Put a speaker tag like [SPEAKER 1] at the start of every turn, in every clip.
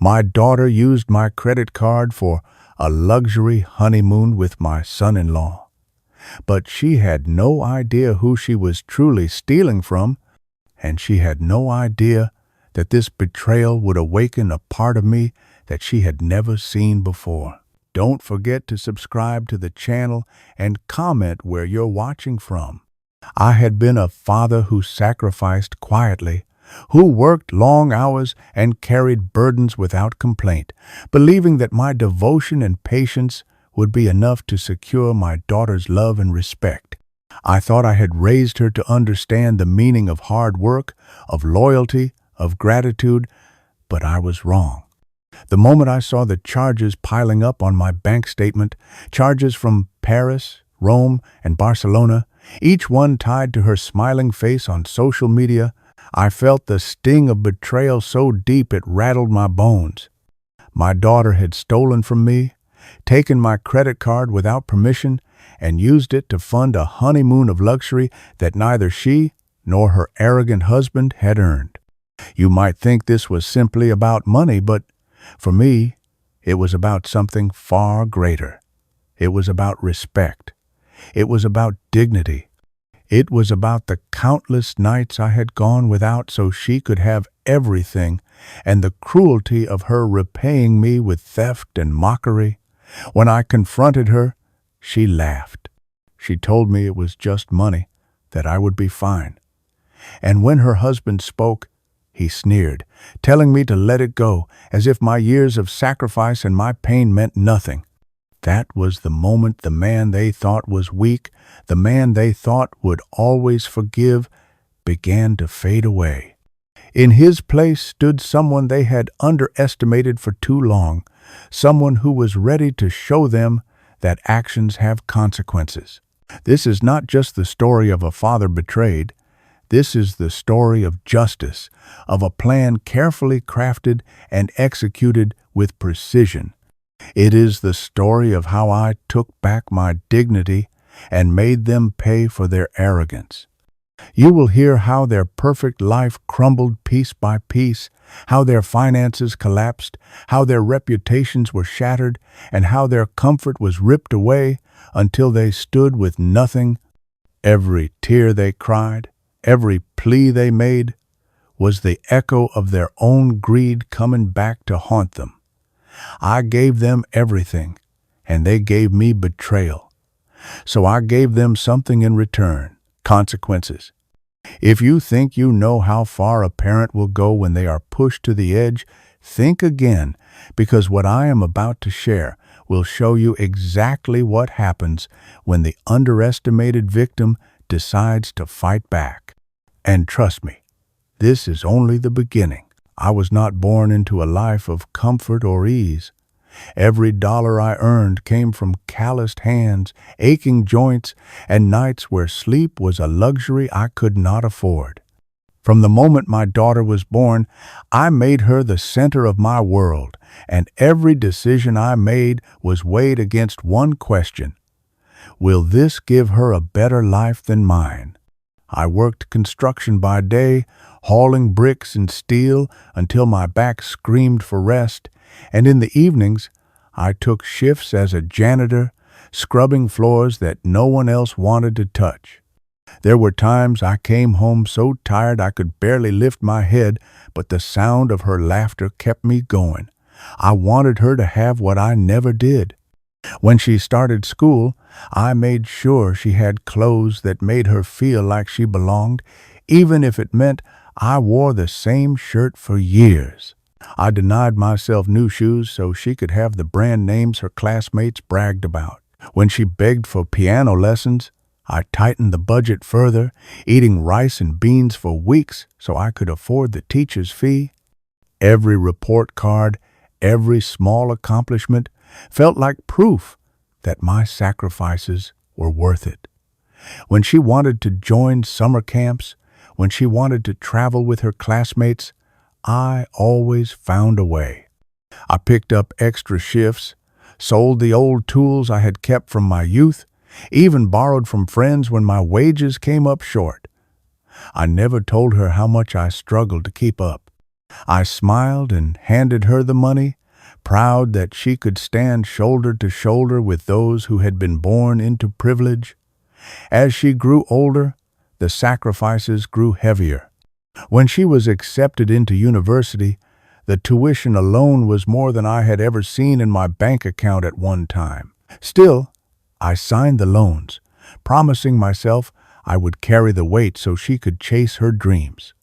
[SPEAKER 1] My daughter used my credit card for a luxury honeymoon with my son-in-law. But she had no idea who she was truly stealing from, and she had no idea that this betrayal would awaken a part of me that she had never seen before. Don't forget to subscribe to the channel and comment where you're watching from. I had been a father who sacrificed quietly, who worked long hours and carried burdens without complaint, believing that my devotion and patience would be enough to secure my daughter's love and respect. I thought I had raised her to understand the meaning of hard work, of loyalty, of gratitude, but I was wrong. The moment I saw the charges piling up on my bank statement, charges from Paris, Rome, and Barcelona, each one tied to her smiling face on social media, I felt the sting of betrayal so deep it rattled my bones. My daughter had stolen from me, taken my credit card without permission, and used it to fund a honeymoon of luxury that neither she nor her arrogant husband had earned. You might think this was simply about money, but for me, it was about something far greater. It was about respect. It was about dignity. It was about the countless nights I had gone without so she could have everything, and the cruelty of her repaying me with theft and mockery. When I confronted her, she laughed. She told me it was just money, that I would be fine. And when her husband spoke, he sneered, telling me to let it go, as if my years of sacrifice and my pain meant nothing. That was the moment the man they thought was weak, the man they thought would always forgive, began to fade away. In his place stood someone they had underestimated for too long, someone who was ready to show them that actions have consequences. This is not just the story of a father betrayed. This is the story of justice, of a plan carefully crafted and executed with precision. It is the story of how I took back my dignity and made them pay for their arrogance. You will hear how their perfect life crumbled piece by piece, how their finances collapsed, how their reputations were shattered, and how their comfort was ripped away until they stood with nothing. Every tear they cried, every plea they made, was the echo of their own greed coming back to haunt them. I gave them everything, and they gave me betrayal. So I gave them something in return: consequences. If you think you know how far a parent will go when they are pushed to the edge, think again, because what I am about to share will show you exactly what happens when the underestimated victim decides to fight back. And trust me, this is only the beginning. I was not born into a life of comfort or ease. Every dollar I earned came from calloused hands, aching joints, and nights where sleep was a luxury I could not afford. From the moment my daughter was born, I made her the center of my world, and every decision I made was weighed against one question: will this give her a better life than mine? I worked construction by day, hauling bricks and steel until my back screamed for rest, and in the evenings I took shifts as a janitor, scrubbing floors that no one else wanted to touch. There were times I came home so tired I could barely lift my head, but the sound of her laughter kept me going. I wanted her to have what I never did. When she started school, I made sure she had clothes that made her feel like she belonged, even if it meant I wore the same shirt for years. I denied myself new shoes so she could have the brand names her classmates bragged about. When she begged for piano lessons, I tightened the budget further, eating rice and beans for weeks so I could afford the teacher's fee. Every report card, every small accomplishment felt like proof that my sacrifices were worth it. When she wanted to join summer camps, when she wanted to travel with her classmates, I always found a way. I picked up extra shifts, sold the old tools I had kept from my youth, even borrowed from friends when my wages came up short. I never told her how much I struggled to keep up. I smiled and handed her the money, proud that she could stand shoulder to shoulder with those who had been born into privilege. As she grew older, the sacrifices grew heavier. When she was accepted into university, the tuition alone was more than I had ever seen in my bank account at one time. Still, I signed the loans, promising myself I would carry the weight so she could chase her dreams.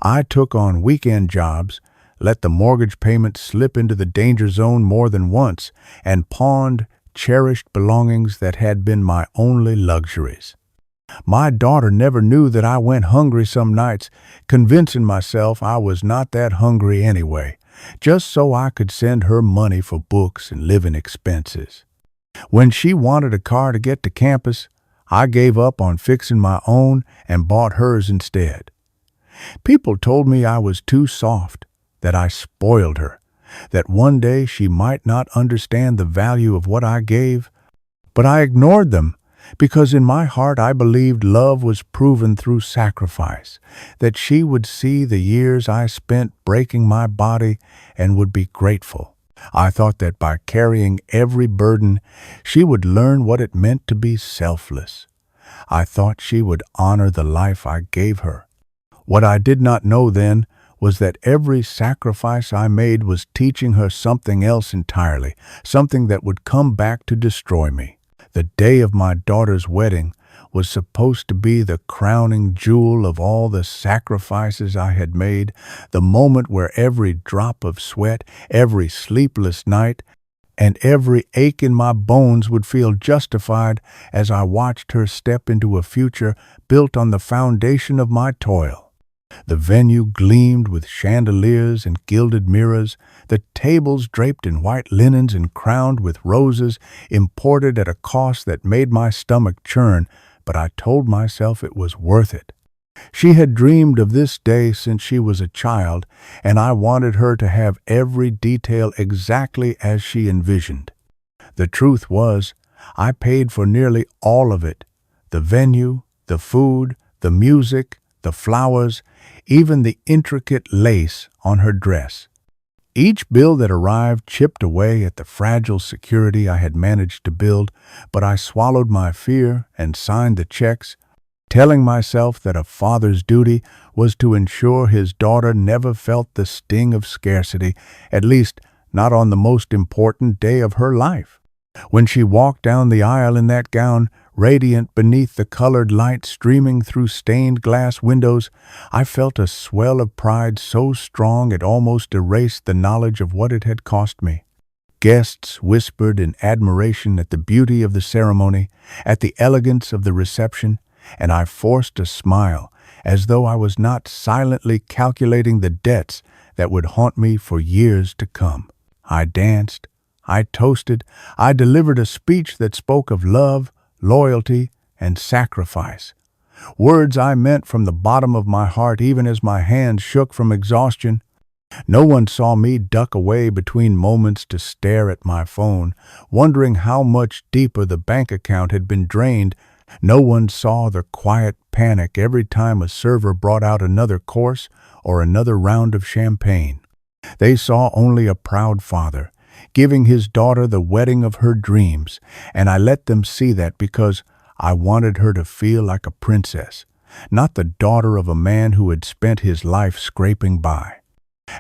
[SPEAKER 1] I took on weekend jobs, let the mortgage payment slip into the danger zone more than once, and pawned cherished belongings that had been my only luxuries. My daughter never knew that I went hungry some nights, convincing myself I was not that hungry anyway, just so I could send her money for books and living expenses. When she wanted a car to get to campus, I gave up on fixing my own and bought hers instead. People told me I was too soft, that I spoiled her, that one day she might not understand the value of what I gave, but I ignored them because in my heart I believed love was proven through sacrifice, that she would see the years I spent breaking my body and would be grateful. I thought that by carrying every burden, she would learn what it meant to be selfless. I thought she would honor the life I gave her. What I did not know then was that every sacrifice I made was teaching her something else entirely, something that would come back to destroy me. The day of my daughter's wedding was supposed to be the crowning jewel of all the sacrifices I had made, the moment where every drop of sweat, every sleepless night, and every ache in my bones would feel justified as I watched her step into a future built on the foundation of my toil. The venue gleamed with chandeliers and gilded mirrors, the tables draped in white linens and crowned with roses imported at a cost that made my stomach churn, but I told myself it was worth it. She had dreamed of this day since she was a child, and I wanted her to have every detail exactly as she envisioned. The truth was, I paid for nearly all of it: the venue, the food, the music, the flowers, even the intricate lace on her dress. Each bill that arrived chipped away at the fragile security I had managed to build, but I swallowed my fear and signed the checks, telling myself that a father's duty was to ensure his daughter never felt the sting of scarcity, at least not on the most important day of her life. When she walked down the aisle in that gown, radiant beneath the colored light streaming through stained glass windows, I felt a swell of pride so strong it almost erased the knowledge of what it had cost me. Guests whispered in admiration at the beauty of the ceremony, at the elegance of the reception, and I forced a smile, as though I was not silently calculating the debts that would haunt me for years to come. I danced, I toasted, I delivered a speech that spoke of love, loyalty, and sacrifice. Words I meant from the bottom of my heart even as my hands shook from exhaustion. No one saw me duck away between moments to stare at my phone, wondering how much deeper the bank account had been drained. No one saw the quiet panic every time a server brought out another course or another round of champagne. They saw only a proud father, giving his daughter the wedding of her dreams, and I let them see that because I wanted her to feel like a princess, not the daughter of a man who had spent his life scraping by.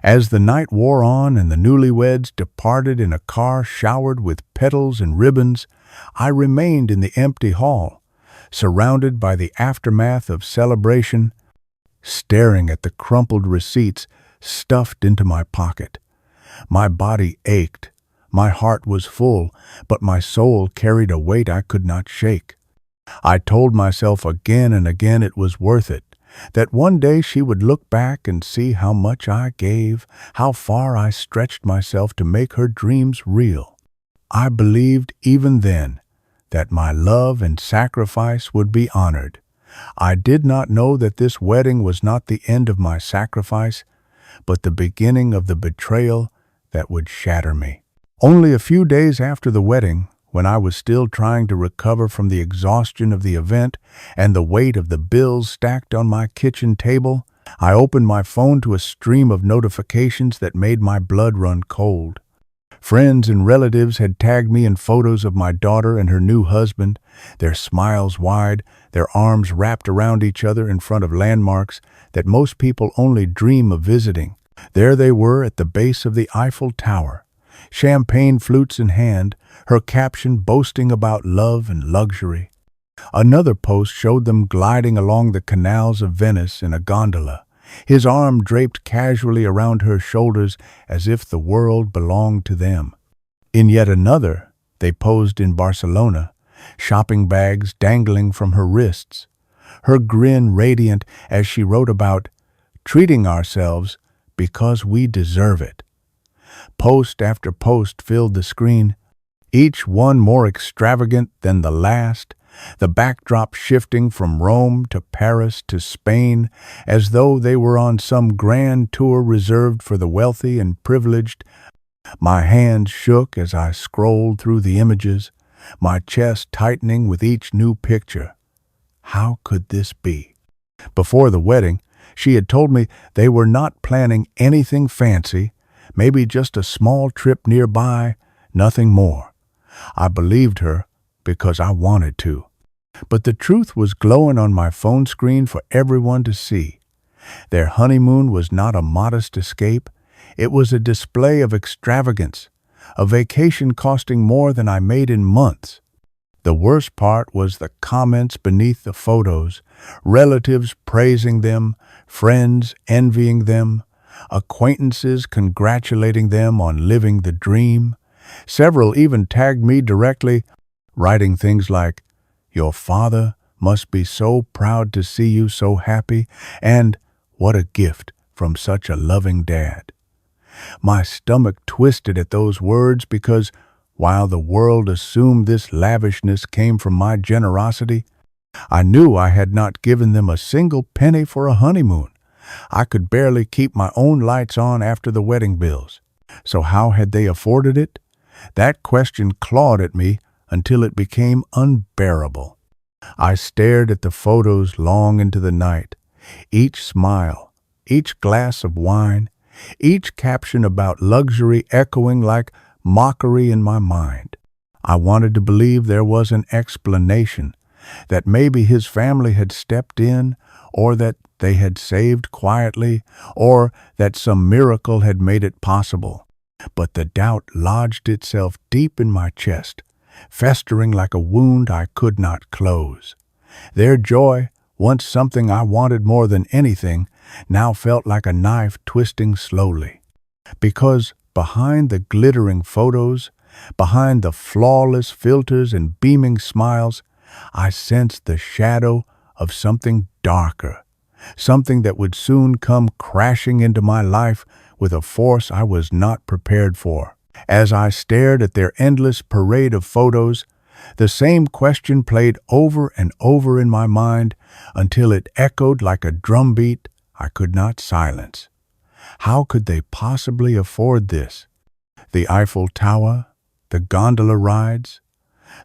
[SPEAKER 1] As the night wore on and the newlyweds departed in a car showered with petals and ribbons, I remained in the empty hall, surrounded by the aftermath of celebration, staring at the crumpled receipts stuffed into my pocket. My body ached, my heart was full, but my soul carried a weight I could not shake. I told myself again and again it was worth it, that one day she would look back and see how much I gave, how far I stretched myself to make her dreams real. I believed even then that my love and sacrifice would be honored. I did not know that this wedding was not the end of my sacrifice, but the beginning of the betrayal that would shatter me. Only a few days after the wedding, when I was still trying to recover from the exhaustion of the event and the weight of the bills stacked on my kitchen table, I opened my phone to a stream of notifications that made my blood run cold. Friends and relatives had tagged me in photos of my daughter and her new husband, their smiles wide, their arms wrapped around each other in front of landmarks that most people only dream of visiting. There they were at the base of the Eiffel Tower, champagne flutes in hand, her caption boasting about love and luxury. Another post showed them gliding along the canals of Venice in a gondola, his arm draped casually around her shoulders as if the world belonged to them. In yet another, they posed in Barcelona, shopping bags dangling from her wrists, her grin radiant as she wrote about treating ourselves because we deserve it. Post after post filled the screen, each one more extravagant than the last, the backdrop shifting from Rome to Paris to Spain, as though they were on some grand tour reserved for the wealthy and privileged. My hands shook as I scrolled through the images, my chest tightening with each new picture. How could this be? Before the wedding, she had told me they were not planning anything fancy, maybe just a small trip nearby, nothing more. I believed her because I wanted to. But the truth was glowing on my phone screen for everyone to see. Their honeymoon was not a modest escape. It was a display of extravagance, a vacation costing more than I made in months. The worst part was the comments beneath the photos, relatives praising them, friends envying them, acquaintances congratulating them on living the dream. Several even tagged me directly, writing things like, "Your father must be so proud to see you so happy," and "What a gift from such a loving dad." My stomach twisted at those words because, while the world assumed this lavishness came from my generosity, I knew I had not given them a single penny for a honeymoon. I could barely keep my own lights on after the wedding bills. So how had they afforded it? That question clawed at me until it became unbearable. I stared at the photos long into the night. Each smile, each glass of wine, each caption about luxury echoing like mockery in my mind. I wanted to believe there was an explanation, that maybe his family had stepped in, or that they had saved quietly, or that some miracle had made it possible. But the doubt lodged itself deep in my chest, festering like a wound I could not close. Their joy, once something I wanted more than anything, now felt like a knife twisting slowly. Because behind the glittering photos, behind the flawless filters and beaming smiles, I sensed the shadow of something darker, something that would soon come crashing into my life with a force I was not prepared for. As I stared at their endless parade of photos, the same question played over and over in my mind until it echoed like a drumbeat I could not silence. How could they possibly afford this? The Eiffel Tower, the gondola rides,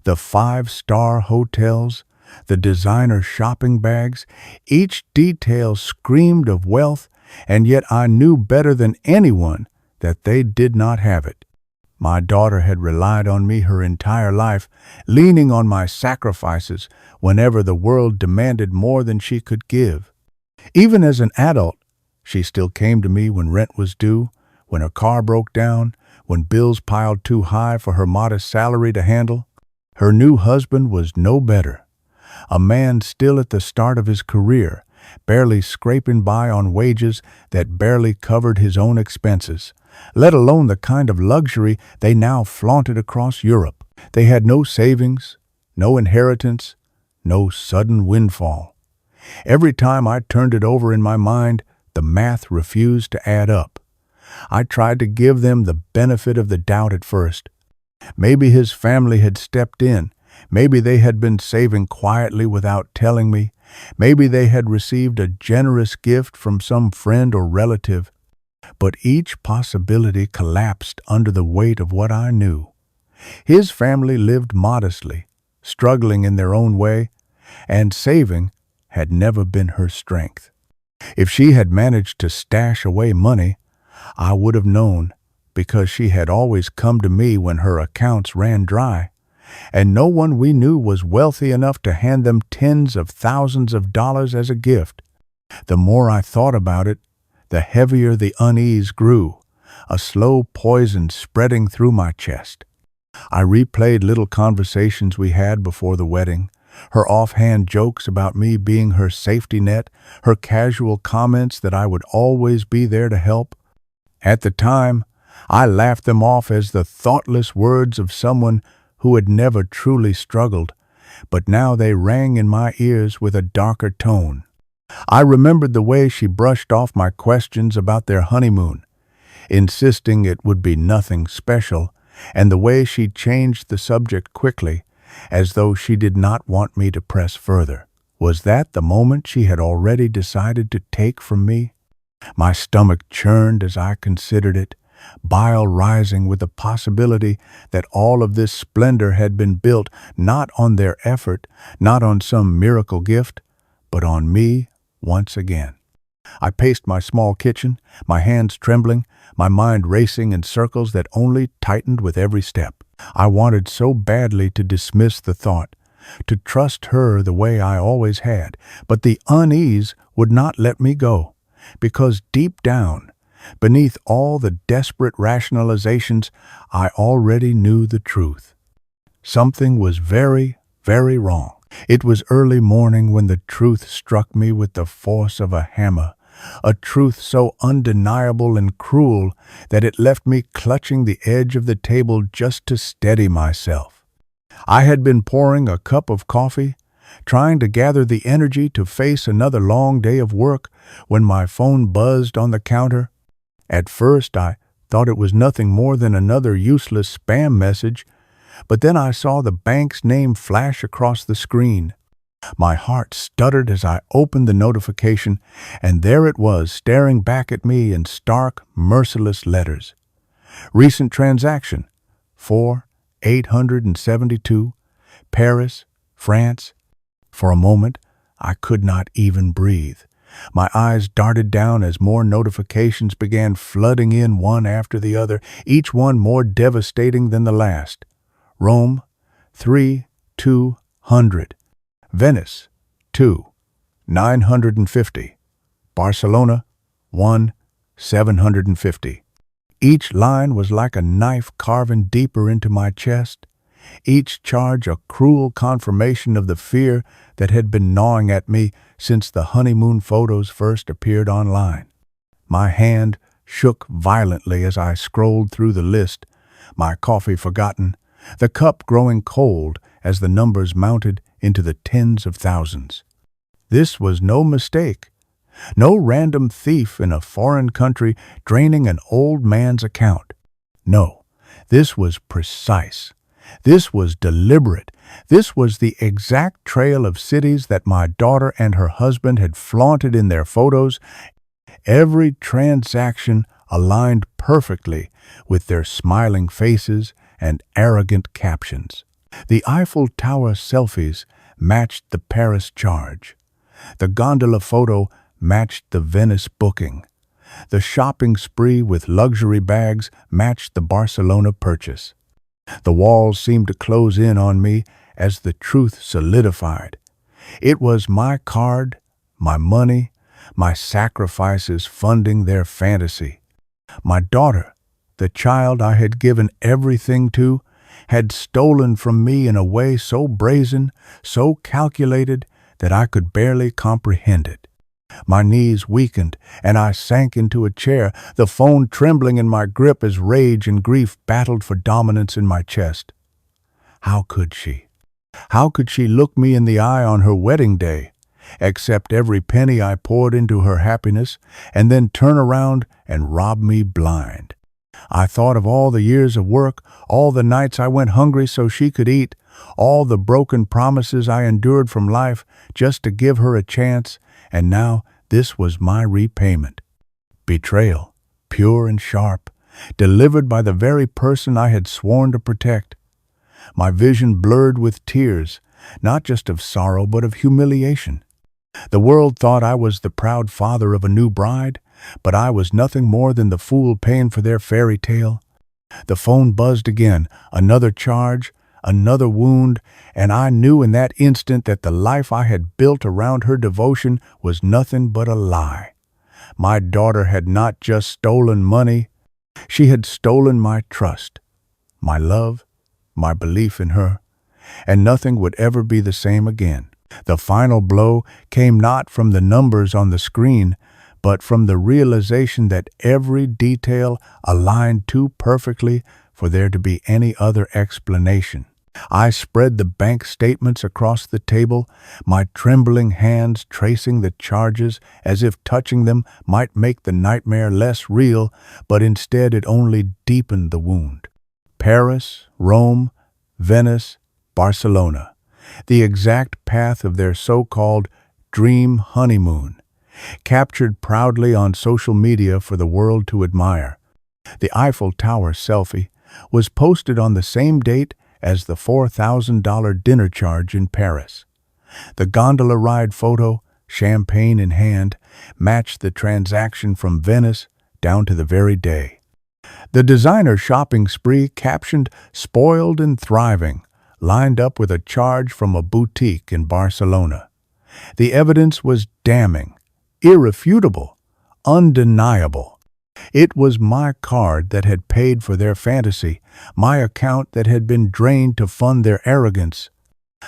[SPEAKER 1] the five-star hotels, the designer shopping bags, each detail screamed of wealth, and yet I knew better than anyone that they did not have it. My daughter had relied on me her entire life, leaning on my sacrifices whenever the world demanded more than she could give. Even as an adult, she still came to me when rent was due, when her car broke down, when bills piled too high for her modest salary to handle. Her new husband was no better. A man still at the start of his career, barely scraping by on wages that barely covered his own expenses, let alone the kind of luxury they now flaunted across Europe. They had no savings, no inheritance, no sudden windfall. Every time I turned it over in my mind, the math refused to add up. I tried to give them the benefit of the doubt at first. Maybe his family had stepped in. Maybe they had been saving quietly without telling me. Maybe they had received a generous gift from some friend or relative. But each possibility collapsed under the weight of what I knew. His family lived modestly, struggling in their own way, and saving had never been her strength. If she had managed to stash away money, I would have known, because she had always come to me when her accounts ran dry, and no one we knew was wealthy enough to hand them tens of thousands of dollars as a gift. The more I thought about it, the heavier the unease grew, a slow poison spreading through my chest. I replayed little conversations we had before the wedding, her offhand jokes about me being her safety net, her casual comments that I would always be there to help. At the time, I laughed them off as the thoughtless words of someone who had never truly struggled, but now they rang in my ears with a darker tone. I remembered the way she brushed off my questions about their honeymoon, insisting it would be nothing special, and the way she changed the subject quickly, as though she did not want me to press further. Was that the moment she had already decided to take from me? My stomach churned as I considered it, bile rising with the possibility that all of this splendor had been built not on their effort, not on some miracle gift, but on me once again. I paced my small kitchen, my hands trembling, my mind racing in circles that only tightened with every step. I wanted so badly to dismiss the thought, to trust her the way I always had, but the unease would not let me go, because deep down, beneath all the desperate rationalizations, I already knew the truth. Something was very, very wrong. It was early morning when the truth struck me with the force of a hammer, a truth so undeniable and cruel that it left me clutching the edge of the table just to steady myself. I had been pouring a cup of coffee, trying to gather the energy to face another long day of work, when my phone buzzed on the counter. At first, I thought it was nothing more than another useless spam message, but then I saw the bank's name flash across the screen. My heart stuttered as I opened the notification, and there it was, staring back at me in stark, merciless letters. Recent transaction, 4,872, Paris, France. For a moment, I could not even breathe. My eyes darted down as more notifications began flooding in one after the other, each one more devastating than the last. Rome, 3,200. Venice, 2,950. Barcelona, 1,750. Each line was like a knife carving deeper into my chest, each charge a cruel confirmation of the fear that had been gnawing at me since the honeymoon photos first appeared online. My hand shook violently as I scrolled through the list, my coffee forgotten, the cup growing cold as the numbers mounted into the tens of thousands. This was no mistake, no random thief in a foreign country draining an old man's account. No, this was precise. This was deliberate. This was the exact trail of cities that my daughter and her husband had flaunted in their photos. Every transaction aligned perfectly with their smiling faces and arrogant captions. The Eiffel Tower selfies matched the Paris charge. The gondola photo matched the Venice booking. The shopping spree with luxury bags matched the Barcelona purchase. The walls seemed to close in on me as the truth solidified. It was my card, my money, my sacrifices funding their fantasy. My daughter, the child I had given everything to, had stolen from me in a way so brazen, so calculated, that I could barely comprehend it. My knees weakened, and I sank into a chair, the phone trembling in my grip as rage and grief battled for dominance in my chest. How could she? How could she look me in the eye on her wedding day, accept every penny I poured into her happiness, and then turn around and rob me blind? I thought of all the years of work, all the nights I went hungry so she could eat, all the broken promises I endured from life just to give her a chance, and now this was my repayment. Betrayal, pure and sharp, delivered by the very person I had sworn to protect. My vision blurred with tears, not just of sorrow but of humiliation. The world thought I was the proud father of a new bride, but I was nothing more than the fool paying for their fairy tale. The phone buzzed again, another charge, another wound, and I knew in that instant that the life I had built around her devotion was nothing but a lie. My daughter had not just stolen money, she had stolen my trust, my love, my belief in her, and nothing would ever be the same again. The final blow came not from the numbers on the screen, but from the realization that every detail aligned too perfectly for there to be any other explanation. I spread the bank statements across the table, my trembling hands tracing the charges as if touching them might make the nightmare less real, but instead it only deepened the wound. Paris, Rome, Venice, Barcelona. The exact path of their so-called dream honeymoon, captured proudly on social media for the world to admire. The Eiffel Tower selfie was posted on the same date as the $4,000 dinner charge in Paris. The gondola ride photo, champagne in hand, matched the transaction from Venice down to the very day. The designer shopping spree captioned "spoiled and thriving," lined up with a charge from a boutique in Barcelona. The evidence was damning, irrefutable, undeniable. It was my card that had paid for their fantasy, my account that had been drained to fund their arrogance.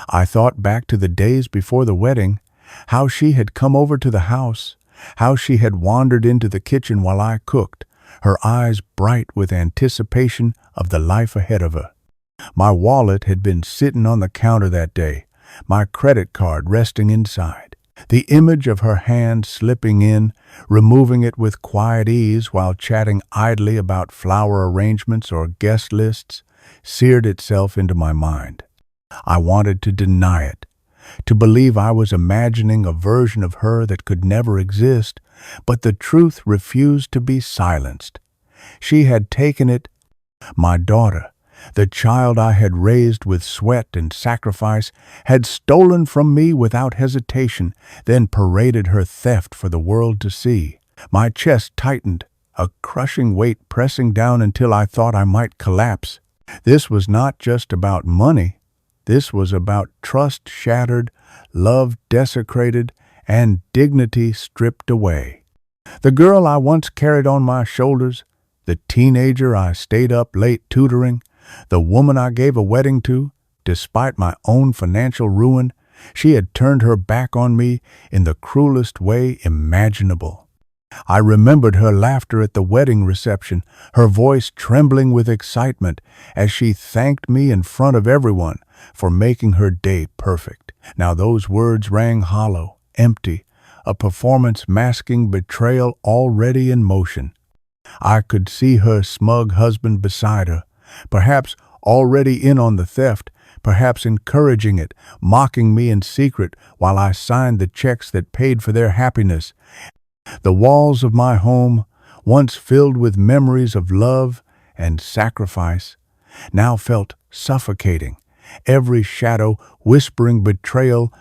[SPEAKER 1] I thought back to the days before the wedding, how she had come over to the house, how she had wandered into the kitchen while I cooked, her eyes bright with anticipation of the life ahead of her. My wallet had been sitting on the counter that day, my credit card resting inside. The image of her hand slipping in, removing it with quiet ease while chatting idly about flower arrangements or guest lists, seared itself into my mind. I wanted to deny it, to believe I was imagining a version of her that could never exist, but the truth refused to be silenced. She had taken it, my daughter, the child I had raised with sweat and sacrifice, had stolen from me without hesitation, then paraded her theft for the world to see. My chest tightened, a crushing weight pressing down until I thought I might collapse. This was not just about money. This was about trust shattered, love desecrated, and dignity stripped away. The girl I once carried on my shoulders, the teenager I stayed up late tutoring, the woman I gave a wedding to, despite my own financial ruin, she had turned her back on me in the cruelest way imaginable. I remembered her laughter at the wedding reception, her voice trembling with excitement as she thanked me in front of everyone for making her day perfect. Now those words rang hollow, empty, a performance masking betrayal already in motion. I could see her smug husband beside her, perhaps already in on the theft, perhaps encouraging it, mocking me in secret while I signed the checks that paid for their happiness. The walls of my home, once filled with memories of love and sacrifice, now felt suffocating, every shadow whispering betrayal.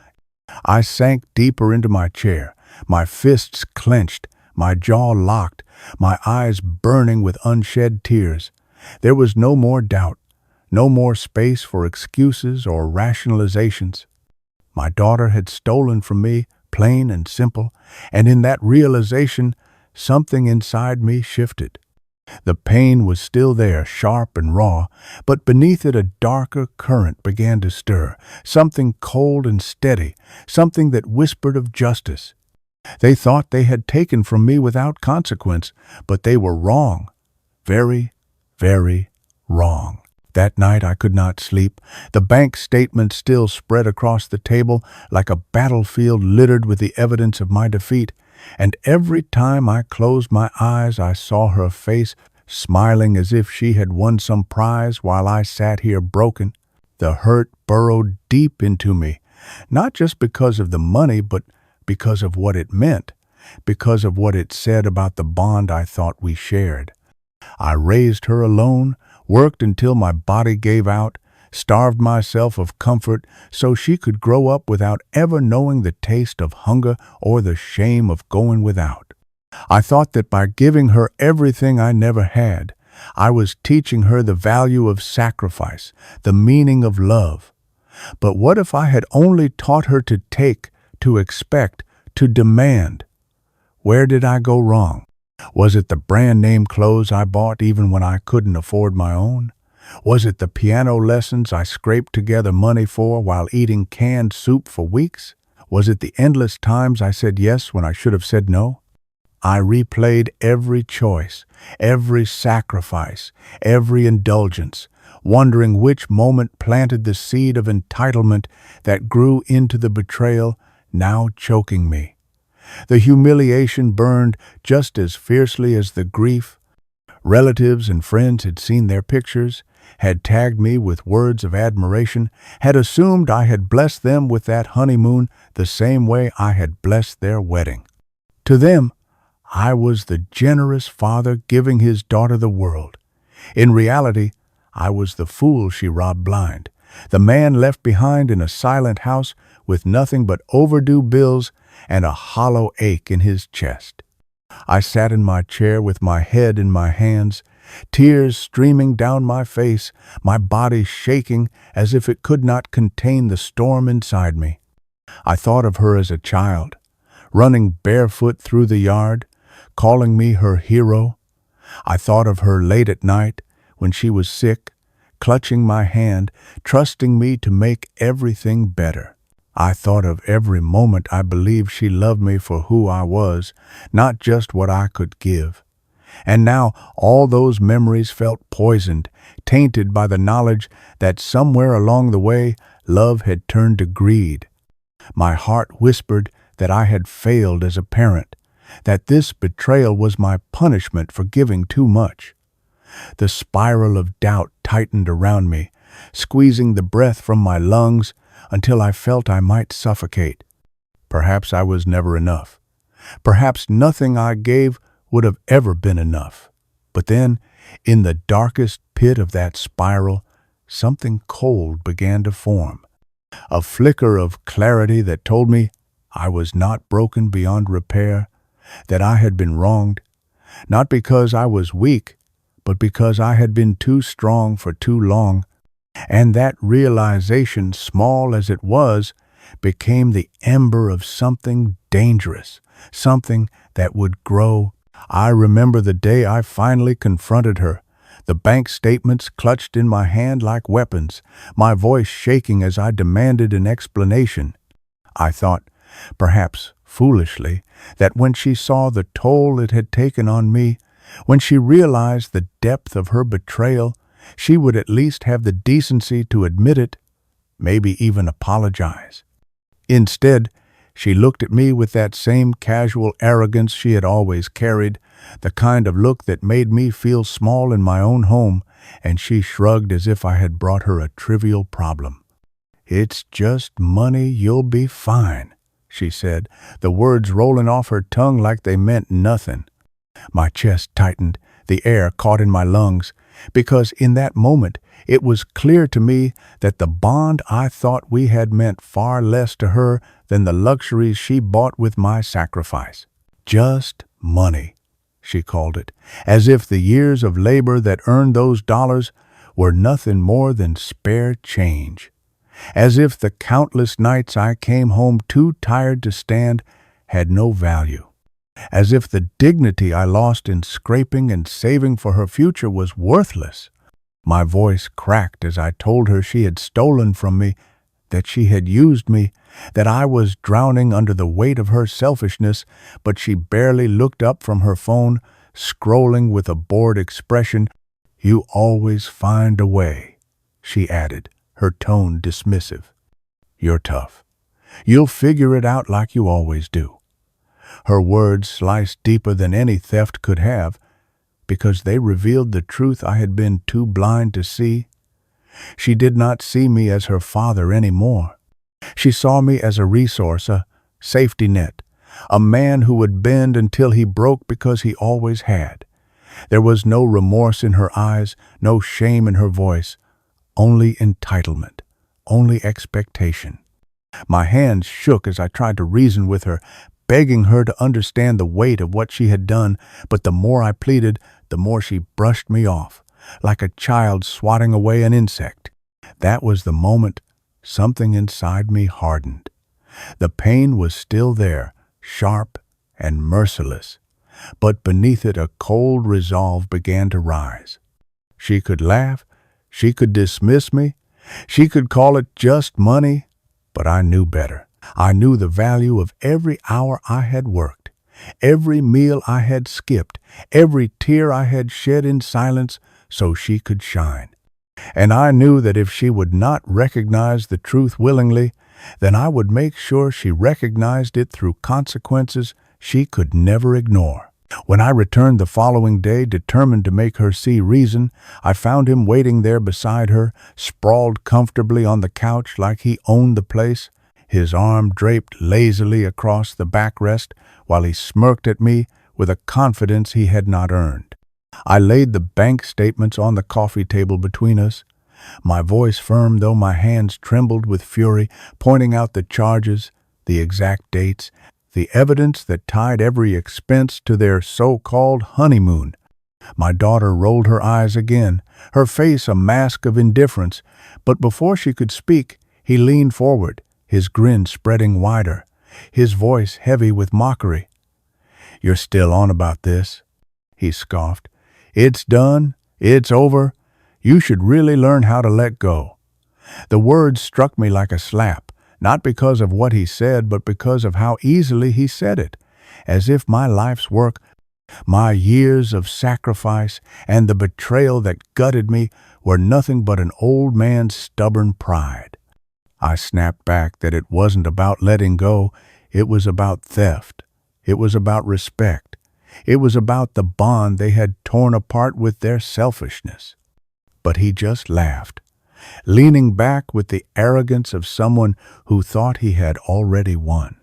[SPEAKER 1] I sank deeper into my chair, my fists clenched, my jaw locked, my eyes burning with unshed tears. There was no more doubt, no more space for excuses or rationalizations. My daughter had stolen from me, plain and simple, and in that realization, something inside me shifted. The pain was still there, sharp and raw, but beneath it a darker current began to stir, something cold and steady, something that whispered of justice. They thought they had taken from me without consequence, but they were wrong, very, very wrong. That night I could not sleep. The bank statement still spread across the table like a battlefield littered with the evidence of my defeat, and every time I closed my eyes I saw her face smiling as if she had won some prize while I sat here broken. The hurt burrowed deep into me, not just because of the money, but because of what it meant, because of what it said about the bond I thought we shared. I raised her alone, worked until my body gave out, starved myself of comfort so she could grow up without ever knowing the taste of hunger or the shame of going without. I thought that by giving her everything I never had, I was teaching her the value of sacrifice, the meaning of love. But what if I had only taught her to take, to expect, to demand? Where did I go wrong? Was it the brand name clothes I bought even when I couldn't afford my own? Was it the piano lessons I scraped together money for while eating canned soup for weeks? Was it the endless times I said yes when I should have said no? I replayed every choice, every sacrifice, every indulgence, wondering which moment planted the seed of entitlement that grew into the betrayal, now choking me. The humiliation burned just as fiercely as the grief. Relatives and friends had seen their pictures, had tagged me with words of admiration, had assumed I had blessed them with that honeymoon the same way I had blessed their wedding. To them, I was the generous father giving his daughter the world. In reality, I was the fool she robbed blind, the man left behind in a silent house with nothing but overdue bills and a hollow ache in his chest. I sat in my chair with my head in my hands, tears streaming down my face, my body shaking as if it could not contain the storm inside me. I thought of her as a child, running barefoot through the yard, calling me her hero. I thought of her late at night when she was sick, clutching my hand, trusting me to make everything better. I thought of every moment I believed she loved me for who I was, not just what I could give. And now all those memories felt poisoned, tainted by the knowledge that somewhere along the way love had turned to greed. My heart whispered that I had failed as a parent, that this betrayal was my punishment for giving too much. The spiral of doubt tightened around me, squeezing the breath from my lungs until I felt I might suffocate. Perhaps I was never enough. Perhaps nothing I gave would have ever been enough. But then, in the darkest pit of that spiral, something cold began to form. A flicker of clarity that told me I was not broken beyond repair, that I had been wronged, not because I was weak, but because I had been too strong for too long. And that realization, small as it was, became the ember of something dangerous, something that would grow. I remember the day I finally confronted her, the bank statements clutched in my hand like weapons, my voice shaking as I demanded an explanation. I thought, perhaps foolishly, that when she saw the toll it had taken on me, when she realized the depth of her betrayal, she would at least have the decency to admit it, maybe even apologize. Instead, she looked at me with that same casual arrogance she had always carried, the kind of look that made me feel small in my own home, and she shrugged as if I had brought her a trivial problem. "It's just money, you'll be fine," she said, the words rolling off her tongue like they meant nothing. My chest tightened, the air caught in my lungs, because in that moment it was clear to me that the bond I thought we had meant far less to her than the luxuries she bought with my sacrifice. Just money, she called it, as if the years of labor that earned those dollars were nothing more than spare change. As if the countless nights I came home too tired to stand had no value. As if the dignity I lost in scraping and saving for her future was worthless. My voice cracked as I told her she had stolen from me, that she had used me, that I was drowning under the weight of her selfishness, but she barely looked up from her phone, scrolling with a bored expression. "You always find a way," she added, her tone dismissive. "You're tough. You'll figure it out like you always do." Her words sliced deeper than any theft could have, because they revealed the truth I had been too blind to see. She did not see me as her father anymore. She saw me as a resource, a safety net, a man who would bend until he broke because he always had. There was no remorse in her eyes, no shame in her voice, only entitlement, only expectation. My hands shook as I tried to reason with her, begging her to understand the weight of what she had done, but the more I pleaded, the more she brushed me off, like a child swatting away an insect. That was the moment something inside me hardened. The pain was still there, sharp and merciless, but beneath it a cold resolve began to rise. She could laugh, she could dismiss me, she could call it just money, but I knew better. I knew the value of every hour I had worked, every meal I had skipped, every tear I had shed in silence so she could shine. And I knew that if she would not recognize the truth willingly, then I would make sure she recognized it through consequences she could never ignore. When I returned the following day, determined to make her see reason, I found him waiting there beside her, sprawled comfortably on the couch like he owned the place, his arm draped lazily across the backrest while he smirked at me with a confidence he had not earned. I laid the bank statements on the coffee table between us, my voice firm though my hands trembled with fury, pointing out the charges, the exact dates, the evidence that tied every expense to their so-called honeymoon. My daughter rolled her eyes again, her face a mask of indifference, but before she could speak, he leaned forward, his grin spreading wider, his voice heavy with mockery. "You're still on about this?" he scoffed. "It's done. It's over. You should really learn how to let go." The words struck me like a slap, not because of what he said, but because of how easily he said it, as if my life's work, my years of sacrifice, and the betrayal that gutted me were nothing but an old man's stubborn pride. I snapped back that it wasn't about letting go, it was about theft. It was about respect. It was about the bond they had torn apart with their selfishness. But he just laughed, leaning back with the arrogance of someone who thought he had already won.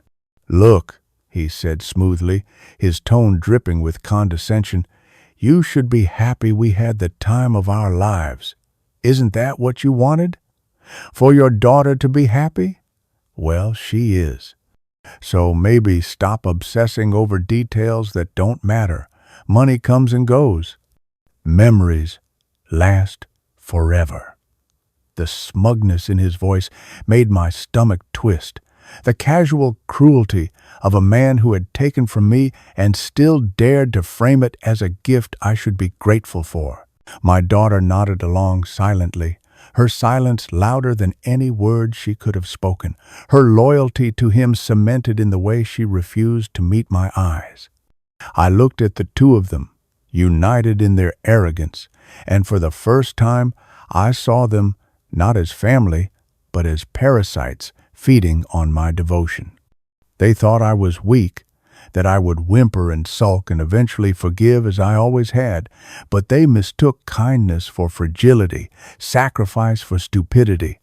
[SPEAKER 1] "Look," he said smoothly, his tone dripping with condescension, "you should be happy we had the time of our lives. Isn't that what you wanted? For your daughter to be happy? Well, she is. So maybe stop obsessing over details that don't matter. Money comes and goes. Memories last forever." The smugness in his voice made my stomach twist. The casual cruelty of a man who had taken from me and still dared to frame it as a gift I should be grateful for. My daughter nodded along silently, her silence louder than any words she could have spoken, her loyalty to him cemented in the way she refused to meet my eyes. I looked at the two of them, united in their arrogance, and for the first time I saw them not as family, but as parasites feeding on my devotion. They thought I was weak, that I would whimper and sulk and eventually forgive as I always had, but they mistook kindness for fragility, sacrifice for stupidity.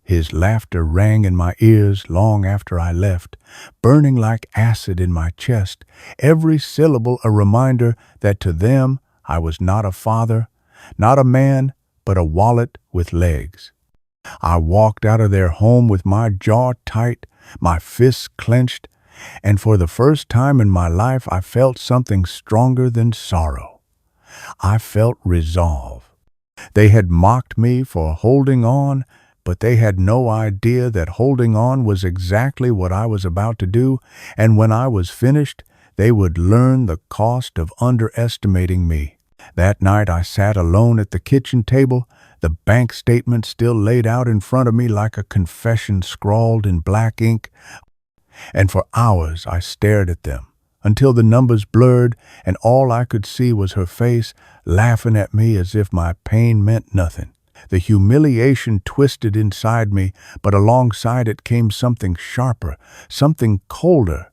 [SPEAKER 1] His laughter rang in my ears long after I left, burning like acid in my chest, every syllable a reminder that to them I was not a father, not a man, but a wallet with legs. I walked out of their home with my jaw tight, my fists clenched, and for the first time in my life I felt something stronger than sorrow. I felt resolve. They had mocked me for holding on, but they had no idea that holding on was exactly what I was about to do, and when I was finished, they would learn the cost of underestimating me. That night I sat alone at the kitchen table, the bank statement still laid out in front of me like a confession scrawled in black ink, and for hours I stared at them, until the numbers blurred and all I could see was her face, laughing at me as if my pain meant nothing. The humiliation twisted inside me, but alongside it came something sharper, something colder.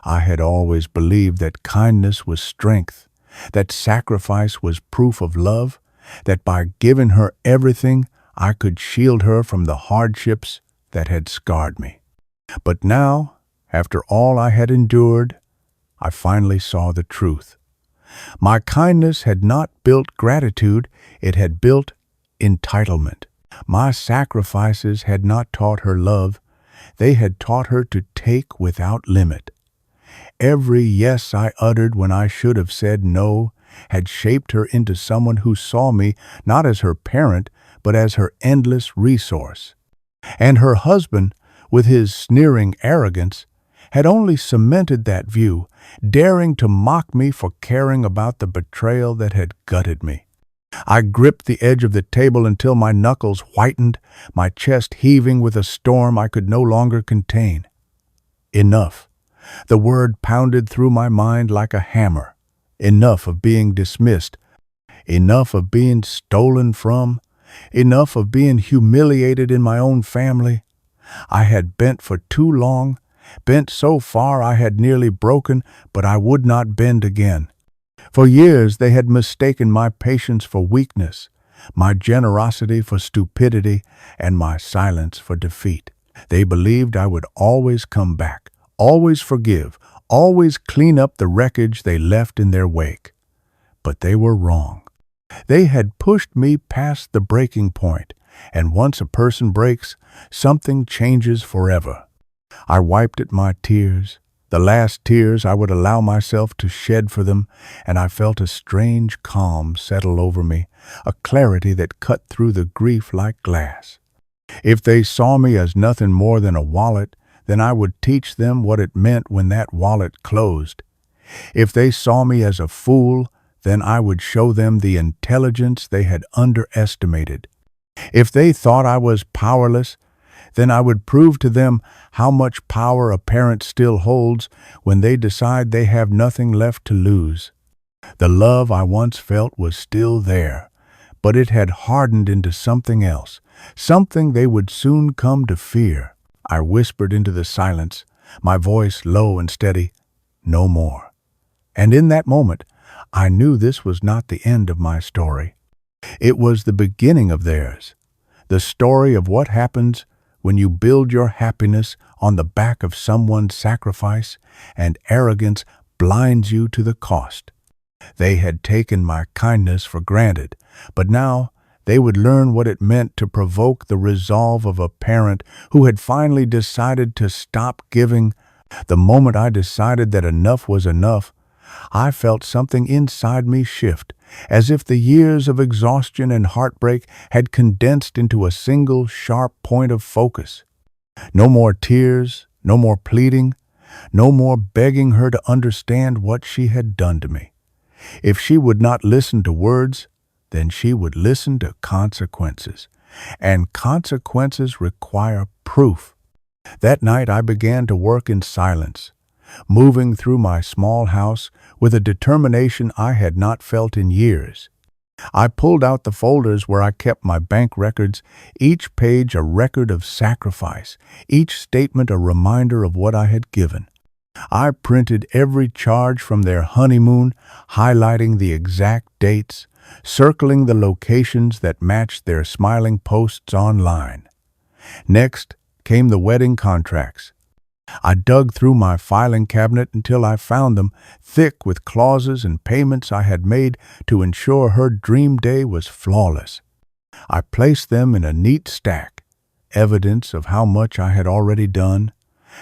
[SPEAKER 1] I had always believed that kindness was strength, that sacrifice was proof of love, that by giving her everything, I could shield her from the hardships that had scarred me. But now, after all I had endured, I finally saw the truth. My kindness had not built gratitude, it had built entitlement. My sacrifices had not taught her love, they had taught her to take without limit. Every yes I uttered when I should have said no had shaped her into someone who saw me not as her parent, but as her endless resource. And her husband, with his sneering arrogance, had only cemented that view, daring to mock me for caring about the betrayal that had gutted me. I gripped the edge of the table until my knuckles whitened, my chest heaving with a storm I could no longer contain. Enough. The word pounded through my mind like a hammer. Enough of being dismissed. Enough of being stolen from. Enough of being humiliated in my own family. I had bent for too long, bent so far I had nearly broken, but I would not bend again. For years they had mistaken my patience for weakness, my generosity for stupidity, and my silence for defeat. They believed I would always come back, always forgive, always clean up the wreckage they left in their wake. But they were wrong. They had pushed me past the breaking point, and once a person breaks, something changes forever. I wiped at my tears, the last tears I would allow myself to shed for them, and I felt a strange calm settle over me, a clarity that cut through the grief like glass. If they saw me as nothing more than a wallet, then I would teach them what it meant when that wallet closed. If they saw me as a fool, then I would show them the intelligence they had underestimated. If they thought I was powerless, then I would prove to them how much power a parent still holds when they decide they have nothing left to lose. The love I once felt was still there, but it had hardened into something else, something they would soon come to fear. I whispered into the silence, my voice low and steady, "No more." And in that moment, I knew this was not the end of my story. It was the beginning of theirs, the story of what happens when you build your happiness on the back of someone's sacrifice and arrogance blinds you to the cost. They had taken my kindness for granted, but now they would learn what it meant to provoke the resolve of a parent who had finally decided to stop giving. The moment I decided that enough was enough, I felt something inside me shift, as if the years of exhaustion and heartbreak had condensed into a single sharp point of focus. No more tears, no more pleading, no more begging her to understand what she had done to me. If she would not listen to words, then she would listen to consequences, and consequences require proof. That night I began to work in silence, moving through my small house with a determination I had not felt in years. I pulled out the folders where I kept my bank records, each page a record of sacrifice, each statement a reminder of what I had given. I printed every charge from their honeymoon, highlighting the exact dates, circling the locations that matched their smiling posts online. Next came the wedding contracts. I dug through my filing cabinet until I found them, thick with clauses and payments I had made to ensure her dream day was flawless. I placed them in a neat stack, evidence of how much I had already done,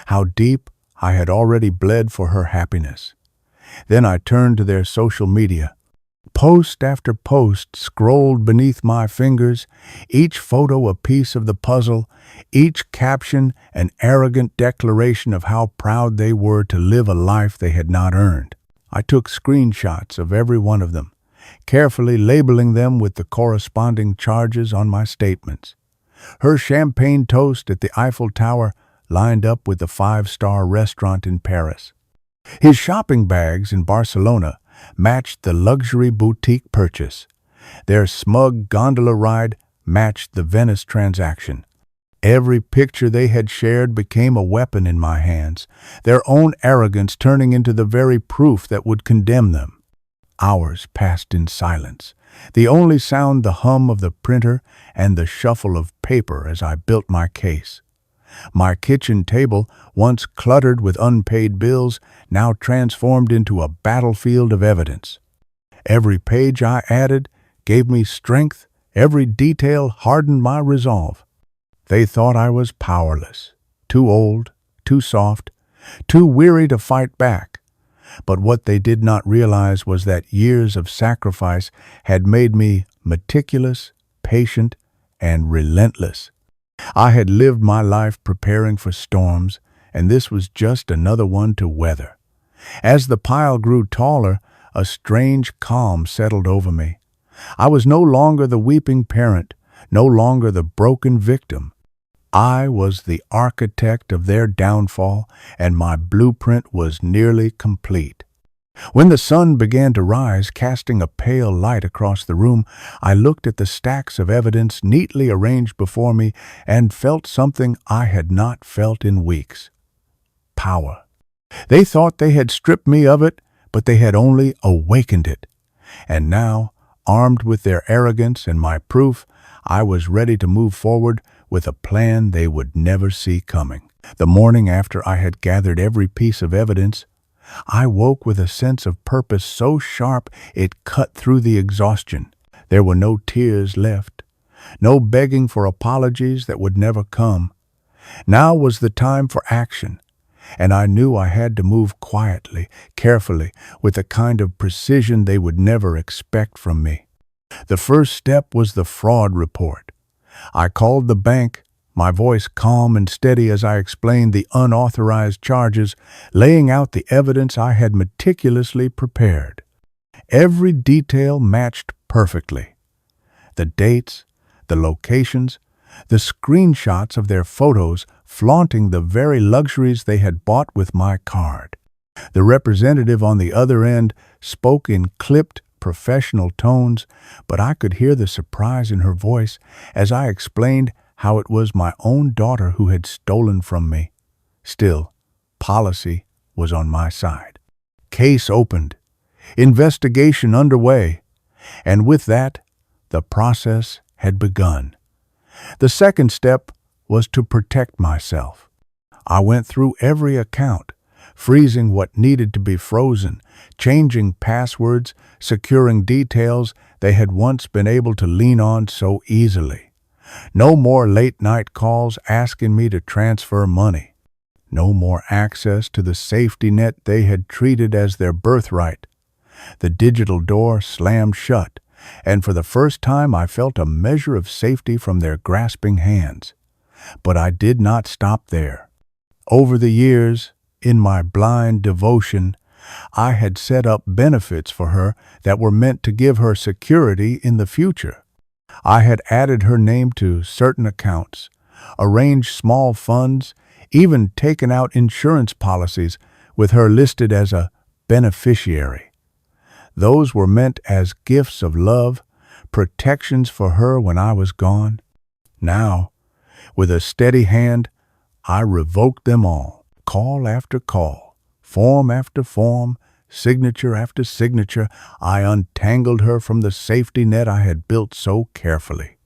[SPEAKER 1] how deep I had already bled for her happiness. Then I turned to their social media. Post after post scrolled beneath my fingers, each photo a piece of the puzzle, each caption an arrogant declaration of how proud they were to live a life they had not earned. I took screenshots of every one of them, carefully labeling them with the corresponding charges on my statements. Her champagne toast at the Eiffel Tower lined up with the five-star restaurant in Paris. His shopping bags in Barcelona matched the luxury boutique purchase. Their smug gondola ride matched the Venice transaction. Every picture they had shared became a weapon in my hands, their own arrogance turning into the very proof that would condemn them. Hours passed in silence, the only sound the hum of the printer and the shuffle of paper as I built my case. My kitchen table, once cluttered with unpaid bills, now transformed into a battlefield of evidence. Every page I added gave me strength, Every detail hardened my resolve. They thought I was powerless, too old, too soft, too weary to fight back. But what they did not realize was that years of sacrifice had made me meticulous, patient, and relentless. I had lived my life preparing for storms, and this was just another one to weather. As the pile grew taller, a strange calm settled over me. I was no longer the weeping parent, no longer the broken victim. I was the architect of their downfall, and my blueprint was nearly complete. When the sun began to rise, casting a pale light across the room, I looked at the stacks of evidence neatly arranged before me and felt something I had not felt in weeks. Power. They thought they had stripped me of it, but they had only awakened it. And now, armed with their arrogance and my proof, I was ready to move forward with a plan they would never see coming. The morning after I had gathered every piece of evidence, I woke with a sense of purpose so sharp it cut through the exhaustion. There were no tears left, no begging for apologies that would never come. Now was the time for action, and I knew I had to move quietly, carefully, with the kind of precision they would never expect from me. The first step was the fraud report. I called the bank, my voice calm and steady as I explained the unauthorized charges, laying out the evidence I had meticulously prepared. Every detail matched perfectly. The dates, the locations, the screenshots of their photos flaunting the very luxuries they had bought with my card. The representative on the other end spoke in clipped, professional tones, but I could hear the surprise in her voice as I explained how it was my own daughter who had stolen from me. Still, policy was on my side. Case opened, investigation underway, and with that, the process had begun. The second step was to protect myself. I went through every account, freezing what needed to be frozen, changing passwords, securing details they had once been able to lean on so easily. No more late-night calls asking me to transfer money. No more access to the safety net they had treated as their birthright. The digital door slammed shut, and for the first time I felt a measure of safety from their grasping hands. But I did not stop there. Over the years, in my blind devotion, I had set up benefits for her that were meant to give her security in the future. I had added her name to certain accounts, arranged small funds, even taken out insurance policies with her listed as a beneficiary. Those were meant as gifts of love, protections for her when I was gone. Now, with a steady hand, I revoked them all, call after call, form after form, signature after signature. I untangled her from the safety net I had built so carefully.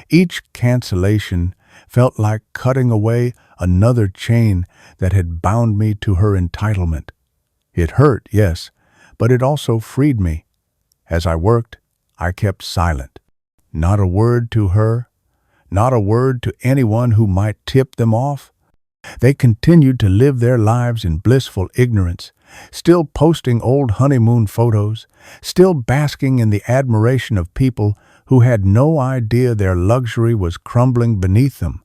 [SPEAKER 1] Each cancellation felt like cutting away another chain that had bound me to her entitlement. It hurt, yes, but it also freed me. As I worked, I kept silent. Not a word to her, not a word to anyone who might tip them off. They continued to live their lives in blissful ignorance, still posting old honeymoon photos, still basking in the admiration of people who had no idea their luxury was crumbling beneath them.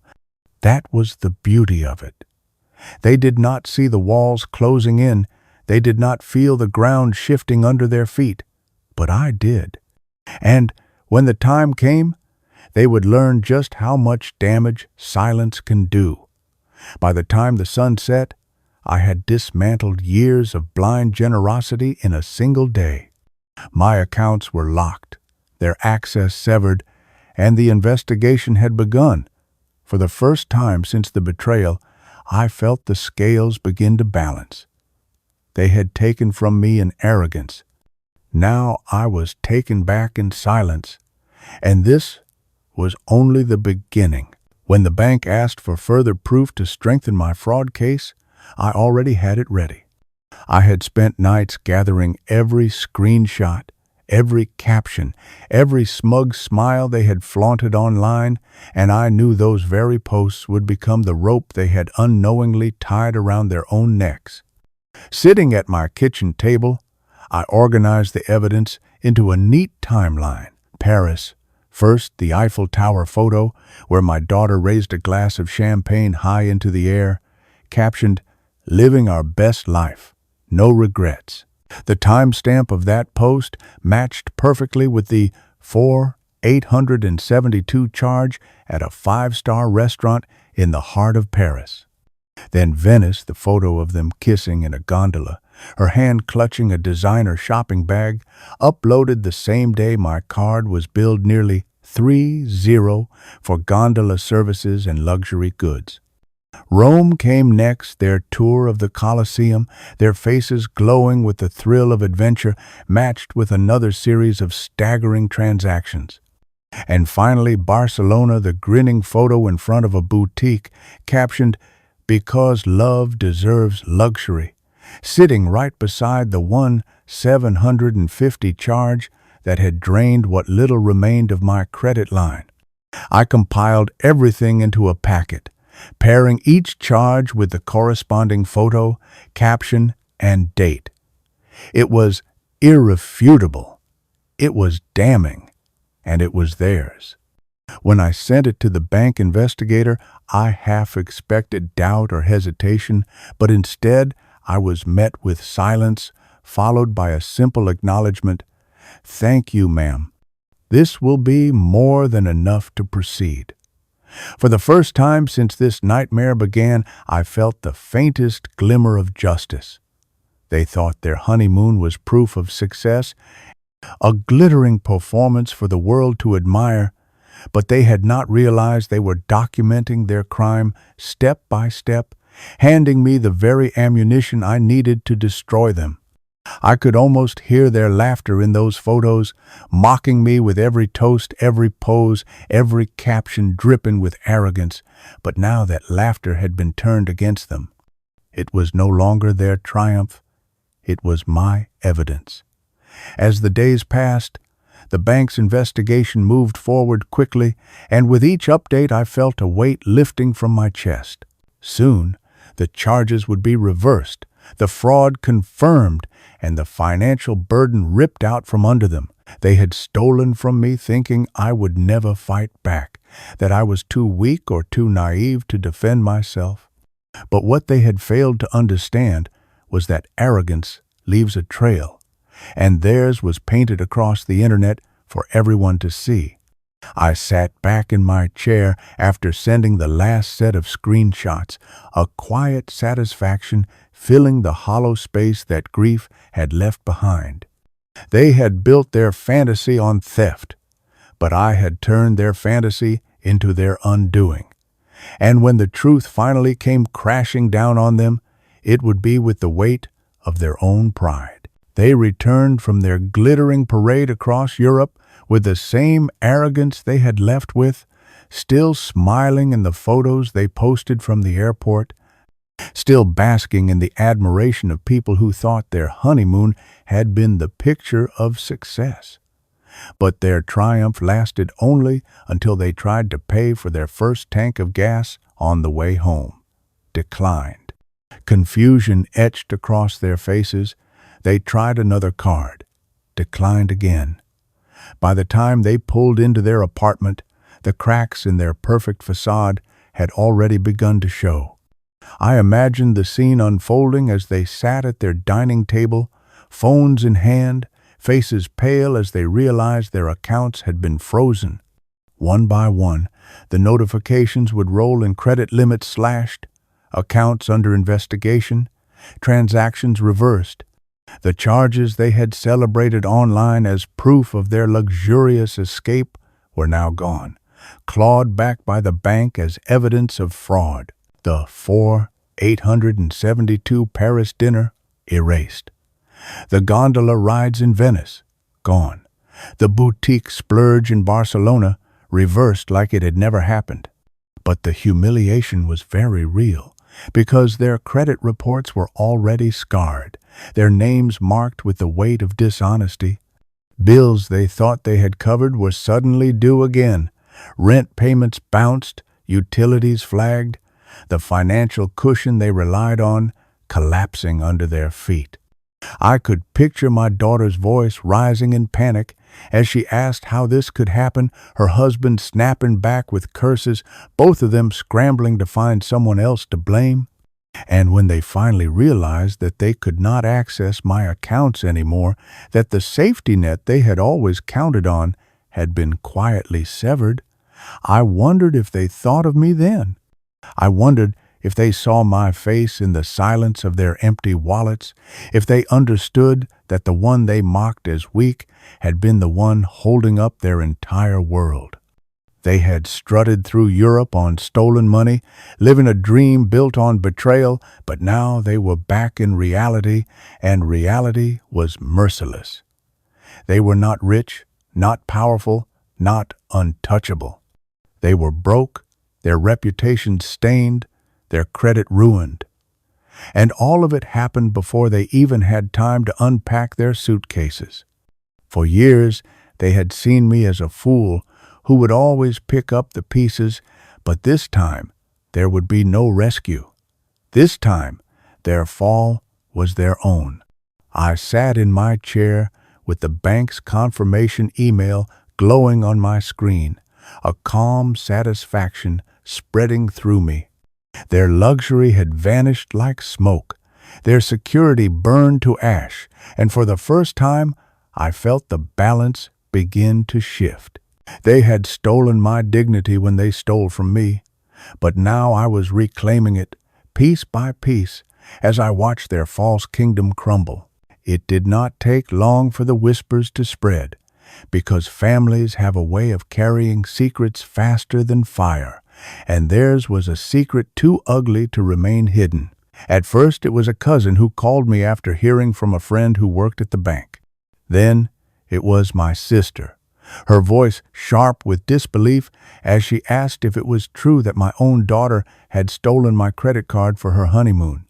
[SPEAKER 1] That was the beauty of it. They did not see the walls closing in, they did not feel the ground shifting under their feet, but I did. And when the time came, they would learn just how much damage silence can do. By the time the sun set, I had dismantled years of blind generosity in a single day. My accounts were locked, their access severed, and the investigation had begun. For the first time since the betrayal, I felt the scales begin to balance. They had taken from me in arrogance. Now I was taken back in silence, and this was only the beginning. When the bank asked for further proof to strengthen my fraud case, I already had it ready. I had spent nights gathering every screenshot, every caption, every smug smile they had flaunted online, and I knew those very posts would become the rope they had unknowingly tied around their own necks. Sitting at my kitchen table, I organized the evidence into a neat timeline. Paris. First, the Eiffel Tower photo, where my daughter raised a glass of champagne high into the air, captioned, "Living our best life. No regrets." The timestamp of that post matched perfectly with the 4,872 charge at a five-star restaurant in the heart of Paris. Then Venice, the photo of them kissing in a gondola, her hand clutching a designer shopping bag, uploaded the same day my card was billed nearly 3-0 for gondola services and luxury goods. Rome came next, their tour of the Colosseum, their faces glowing with the thrill of adventure, matched with another series of staggering transactions. And finally, Barcelona, the grinning photo in front of a boutique, captioned, "Because love deserves luxury," sitting right beside the 1,750 charge that had drained what little remained of my credit line. I compiled everything into a packet, pairing each charge with the corresponding photo, caption, and date. It was irrefutable. It was damning, and it was theirs. When I sent it to the bank investigator, I half expected doubt or hesitation, but instead I was met with silence, followed by a simple acknowledgement, "Thank you, ma'am. This will be more than enough to proceed." For the first time since this nightmare began, I felt the faintest glimmer of justice. They thought their honeymoon was proof of success, a glittering performance for the world to admire, but they had not realized they were documenting their crime step by step, handing me the very ammunition I needed to destroy them. I could almost hear their laughter in those photos, mocking me with every toast, every pose, every caption dripping with arrogance. But now that laughter had been turned against them. It was no longer their triumph. It was my evidence. As the days passed, the bank's investigation moved forward quickly, and with each update I felt a weight lifting from my chest. Soon, the charges would be reversed, the fraud confirmed, and the financial burden ripped out from under them. They had stolen from me thinking I would never fight back, that I was too weak or too naive to defend myself. But what they had failed to understand was that arrogance leaves a trail, and theirs was painted across the internet for everyone to see. I sat back in my chair after sending the last set of screenshots, a quiet satisfaction filling the hollow space that grief had left behind. They had built their fantasy on theft, but I had turned their fantasy into their undoing. And when the truth finally came crashing down on them, it would be with the weight of their own pride. They returned from their glittering parade across Europe with the same arrogance they had left with, still smiling in the photos they posted from the airport, still basking in the admiration of people who thought their honeymoon had been the picture of success. But their triumph lasted only until they tried to pay for their first tank of gas on the way home. Declined. Confusion etched across their faces. They tried another card. Declined again. By the time they pulled into their apartment, the cracks in their perfect facade had already begun to show. I imagined the scene unfolding as they sat at their dining table, phones in hand, faces pale as they realized their accounts had been frozen. One by one, the notifications would roll and credit limits slashed, accounts under investigation, transactions reversed. The charges they had celebrated online as proof of their luxurious escape were now gone, clawed back by the bank as evidence of fraud. The 4,872 Paris dinner erased. The gondola rides in Venice gone. The boutique splurge in Barcelona reversed like it had never happened. But the humiliation was very real, because their credit reports were already scarred, their names marked with the weight of dishonesty. Bills they thought they had covered were suddenly due again. Rent payments bounced, utilities flagged, the financial cushion they relied on collapsing under their feet. I could picture my daughter's voice rising in panic as she asked how this could happen, her husband snapping back with curses, both of them scrambling to find someone else to blame. And when they finally realized that they could not access my accounts anymore, that the safety net they had always counted on had been quietly severed, I wondered if they thought of me then. I wondered if they saw my face in the silence of their empty wallets, if they understood that the one they mocked as weak had been the one holding up their entire world. They had strutted through Europe on stolen money, living a dream built on betrayal, but now they were back in reality, and reality was merciless. They were not rich, not powerful, not untouchable. They were broke, their reputation stained, their credit ruined. And all of it happened before they even had time to unpack their suitcases. For years, they had seen me as a fool who would always pick up the pieces, but this time there would be no rescue. This time, their fall was their own. I sat in my chair with the bank's confirmation email glowing on my screen, a calm satisfaction spreading through me. Their luxury had vanished like smoke. Their security burned to ash, and for the first time, I felt the balance begin to shift. They had stolen my dignity when they stole from me, but now I was reclaiming it, piece by piece, as I watched their false kingdom crumble. It did not take long for the whispers to spread, because families have a way of carrying secrets faster than fire, and theirs was a secret too ugly to remain hidden. At first, it was a cousin who called me after hearing from a friend who worked at the bank. Then, it was my sister, her voice sharp with disbelief as she asked if it was true that my own daughter had stolen my credit card for her honeymoon.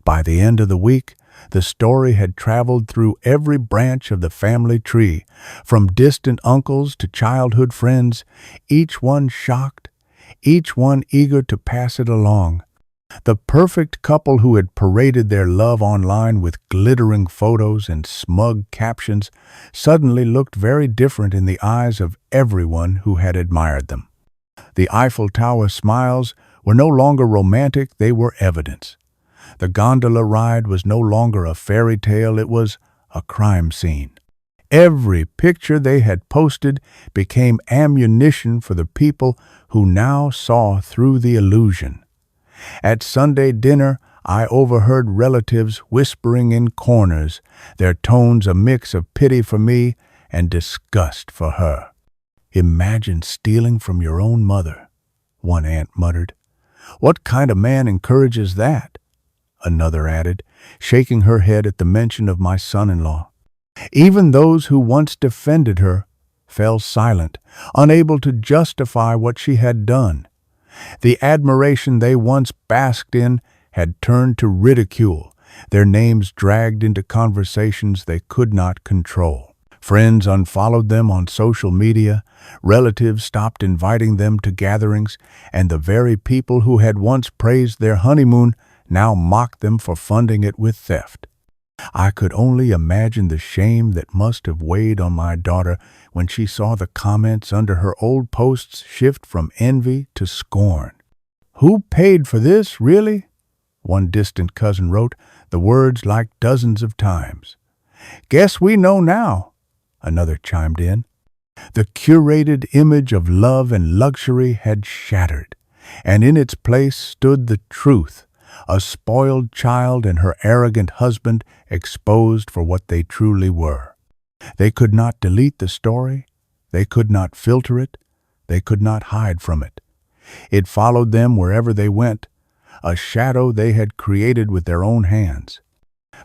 [SPEAKER 1] By the end of the week, the story had traveled through every branch of the family tree, from distant uncles to childhood friends, each one shocked, each one eager to pass it along. The perfect couple who had paraded their love online with glittering photos and smug captions suddenly looked very different in the eyes of everyone who had admired them. The Eiffel Tower smiles were no longer romantic, they were evidence. The gondola ride was no longer a fairy tale, it was a crime scene. Every picture they had posted became ammunition for the people who now saw through the illusion. At Sunday dinner, I overheard relatives whispering in corners, their tones a mix of pity for me and disgust for her. "Imagine stealing from your own mother," one aunt muttered. "What kind of man encourages that?" another added, shaking her head at the mention of my son-in-law. Even those who once defended her fell silent, unable to justify what she had done. The admiration they once basked in had turned to ridicule, their names dragged into conversations they could not control. Friends unfollowed them on social media, relatives stopped inviting them to gatherings, and the very people who had once praised their honeymoon now mocked them for funding it with theft. I could only imagine the shame that must have weighed on my daughter when she saw the comments under her old posts shift from envy to scorn. "Who paid for this, really?" one distant cousin wrote, the words like dozens of times. "Guess we know now," another chimed in. The curated image of love and luxury had shattered, and in its place stood the truth, a spoiled child and her arrogant husband exposed for what they truly were. They could not delete the story, they could not filter it, they could not hide from it. It followed them wherever they went, a shadow they had created with their own hands.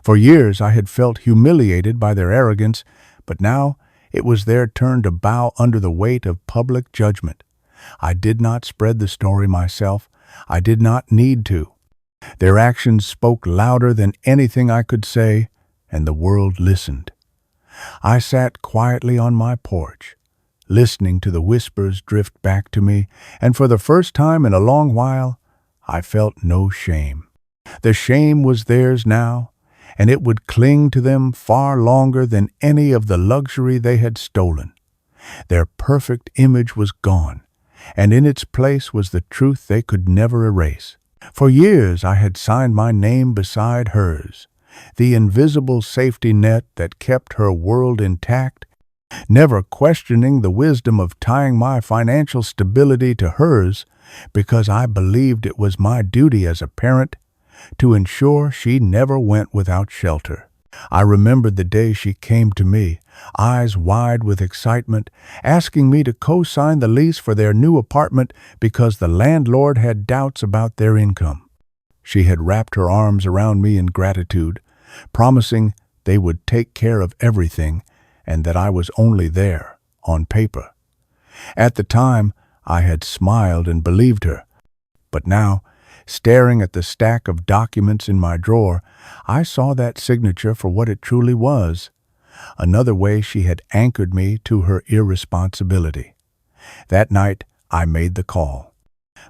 [SPEAKER 1] For years I had felt humiliated by their arrogance, but now it was their turn to bow under the weight of public judgment. I did not spread the story myself. I did not need to. Their actions spoke louder than anything I could say, and the world listened. I sat quietly on my porch, listening to the whispers drift back to me, and for the first time in a long while, I felt no shame. The shame was theirs now, and it would cling to them far longer than any of the luxury they had stolen. Their perfect image was gone, and in its place was the truth they could never erase. For years I had signed my name beside hers, the invisible safety net that kept her world intact, never questioning the wisdom of tying my financial stability to hers because I believed it was my duty as a parent to ensure she never went without shelter. I remembered the day she came to me, eyes wide with excitement, asking me to co-sign the lease for their new apartment because the landlord had doubts about their income. She had wrapped her arms around me in gratitude, promising they would take care of everything and that I was only there on paper. At the time, I had smiled and believed her, but now, staring at the stack of documents in my drawer, I saw that signature for what it truly was, another way she had anchored me to her irresponsibility. That night, I made the call.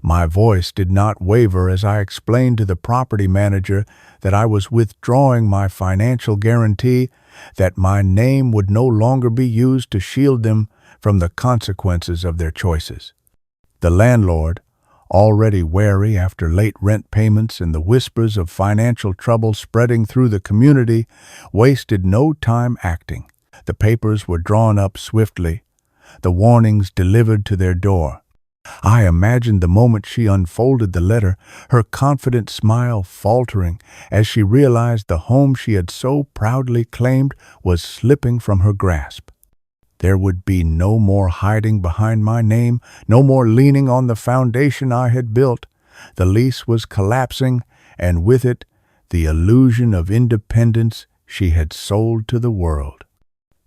[SPEAKER 1] My voice did not waver as I explained to the property manager that I was withdrawing my financial guarantee, that my name would no longer be used to shield them from the consequences of their choices. The landlord, already wary after late rent payments and the whispers of financial trouble spreading through the community, wasted no time acting. The papers were drawn up swiftly, the warnings delivered to their door. I imagined the moment she unfolded the letter, her confident smile faltering as she realized the home she had so proudly claimed was slipping from her grasp. There would be no more hiding behind my name, no more leaning on the foundation I had built. The lease was collapsing, and with it, the illusion of independence she had sold to the world.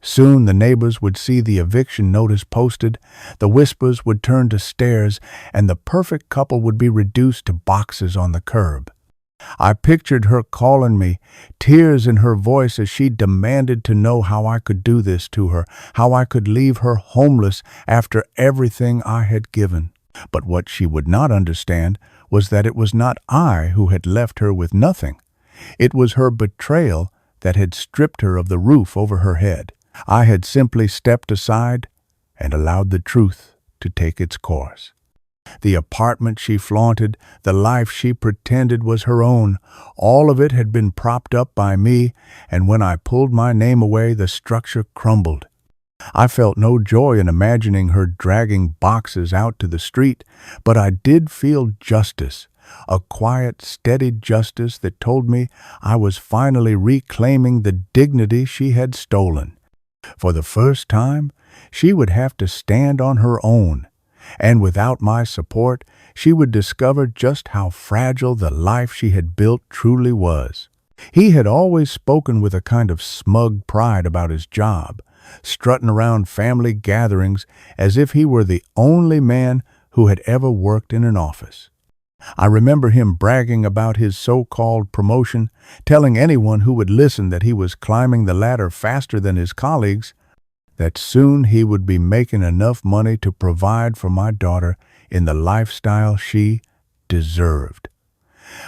[SPEAKER 1] Soon the neighbors would see the eviction notice posted, the whispers would turn to stares, and the perfect couple would be reduced to boxes on the curb. I pictured her calling me, tears in her voice as she demanded to know how I could do this to her, how I could leave her homeless after everything I had given. But what she would not understand was that it was not I who had left her with nothing. It was her betrayal that had stripped her of the roof over her head. I had simply stepped aside and allowed the truth to take its course. The apartment she flaunted, the life she pretended was her own, all of it had been propped up by me, and when I pulled my name away, the structure crumbled. I felt no joy in imagining her dragging boxes out to the street, but I did feel justice, a quiet, steady justice that told me I was finally reclaiming the dignity she had stolen. For the first time, she would have to stand on her own, and without my support, she would discover just how fragile the life she had built truly was. He had always spoken with a kind of smug pride about his job, strutting around family gatherings as if he were the only man who had ever worked in an office. I remember him bragging about his so-called promotion, telling anyone who would listen that he was climbing the ladder faster than his colleagues, that soon he would be making enough money to provide for my daughter in the lifestyle she deserved.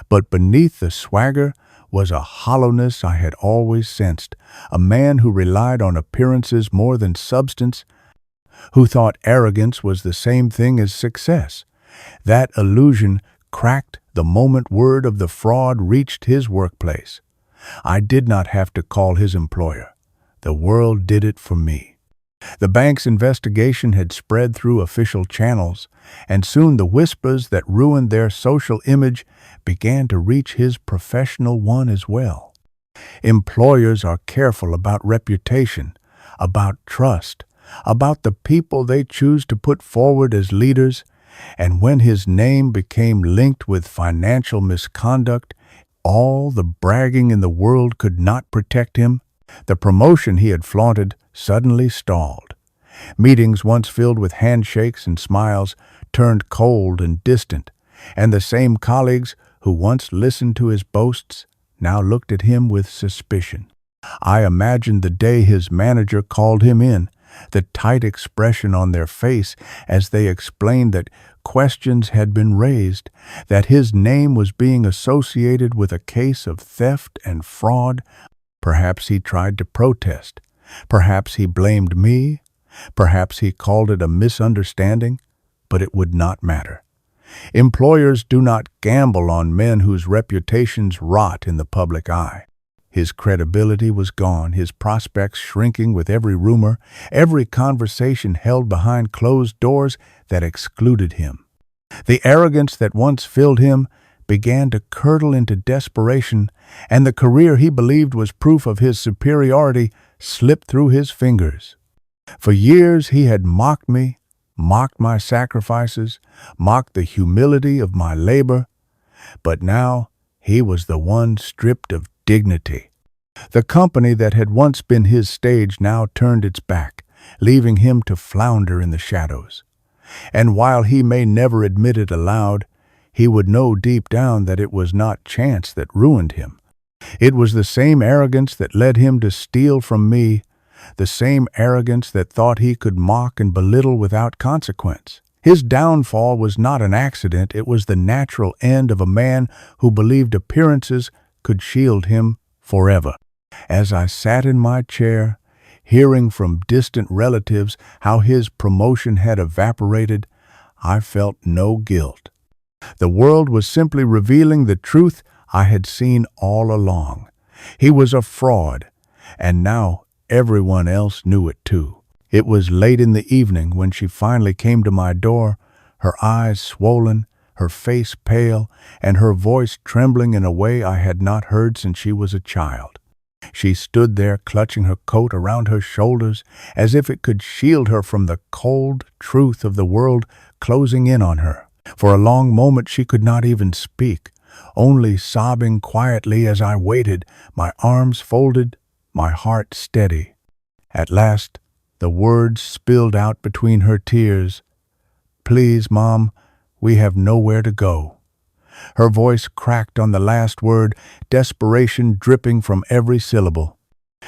[SPEAKER 1] But beneath the swagger was a hollowness I had always sensed, a man who relied on appearances more than substance, who thought arrogance was the same thing as success. That illusion cracked the moment word of the fraud reached his workplace. I did not have to call his employer. The world did it for me. The bank's investigation had spread through official channels, and soon the whispers that ruined their social image began to reach his professional one as well. Employers are careful about reputation, about trust, about the people they choose to put forward as leaders, and when his name became linked with financial misconduct, all the bragging in the world could not protect him. The promotion he had flaunted suddenly stalled. Meetings once filled with handshakes and smiles turned cold and distant, and the same colleagues who once listened to his boasts now looked at him with suspicion. I imagined the day his manager called him in, the tight expression on their face as they explained that questions had been raised, that his name was being associated with a case of theft and fraud. Perhaps he tried to protest. Perhaps he blamed me. Perhaps he called it a misunderstanding, but it would not matter. Employers do not gamble on men whose reputations rot in the public eye. His credibility was gone, his prospects shrinking with every rumor, every conversation held behind closed doors that excluded him. The arrogance that once filled him began to curdle into desperation, and the career he believed was proof of his superiority slipped through his fingers. For years he had mocked me, mocked my sacrifices, mocked the humility of my labor, but now he was the one stripped of dignity. The company that had once been his stage now turned its back, leaving him to flounder in the shadows. And while he may never admit it aloud, he would know deep down that it was not chance that ruined him. It was the same arrogance that led him to steal from me, the same arrogance that thought he could mock and belittle without consequence. His downfall was not an accident, it was the natural end of a man who believed appearances could shield him forever. As I sat in my chair, hearing from distant relatives how his promotion had evaporated, I felt no guilt. The world was simply revealing the truth I had seen all along. He was a fraud, and now everyone else knew it too. It was late in the evening when she finally came to my door, her eyes swollen, her face pale, and her voice trembling in a way I had not heard since she was a child. She stood there clutching her coat around her shoulders as if it could shield her from the cold truth of the world closing in on her. For a long moment she could not even speak, only sobbing quietly as I waited, my arms folded, my heart steady. At last, the words spilled out between her tears. "Please, Mom, we have nowhere to go." Her voice cracked on the last word, desperation dripping from every syllable.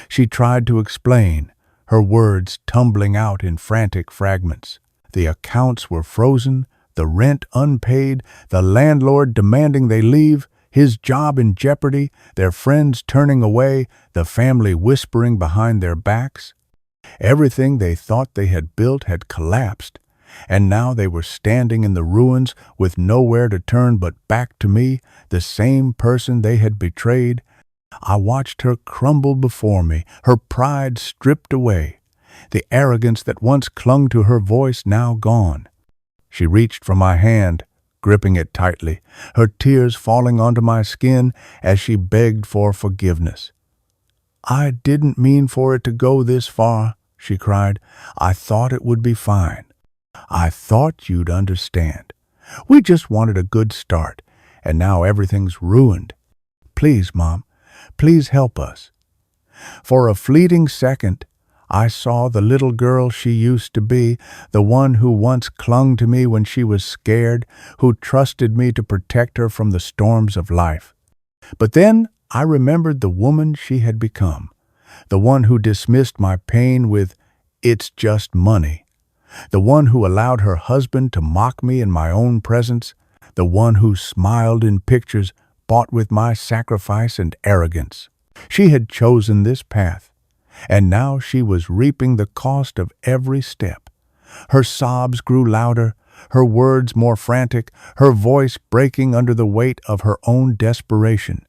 [SPEAKER 1] She tried to explain, her words tumbling out in frantic fragments. The accounts were frozen, the rent unpaid, the landlord demanding they leave, his job in jeopardy, their friends turning away, the family whispering behind their backs. Everything they thought they had built had collapsed, and now they were standing in the ruins with nowhere to turn but back to me, the same person they had betrayed. I watched her crumble before me, her pride stripped away, the arrogance that once clung to her voice now gone. She reached for my hand, gripping it tightly, her tears falling onto my skin as she begged for forgiveness. "I didn't mean for it to go this far," she cried. "I thought it would be fine. I thought you'd understand. We just wanted a good start, and now everything's ruined. Please, Mom, please help us." For a fleeting second, I saw the little girl she used to be, the one who once clung to me when she was scared, who trusted me to protect her from the storms of life. But then I remembered the woman she had become, the one who dismissed my pain with, "It's just money," the one who allowed her husband to mock me in my own presence, the one who smiled in pictures bought with my sacrifice and arrogance. She had chosen this path, and now she was reaping the cost of every step. Her sobs grew louder, her words more frantic, her voice breaking under the weight of her own desperation.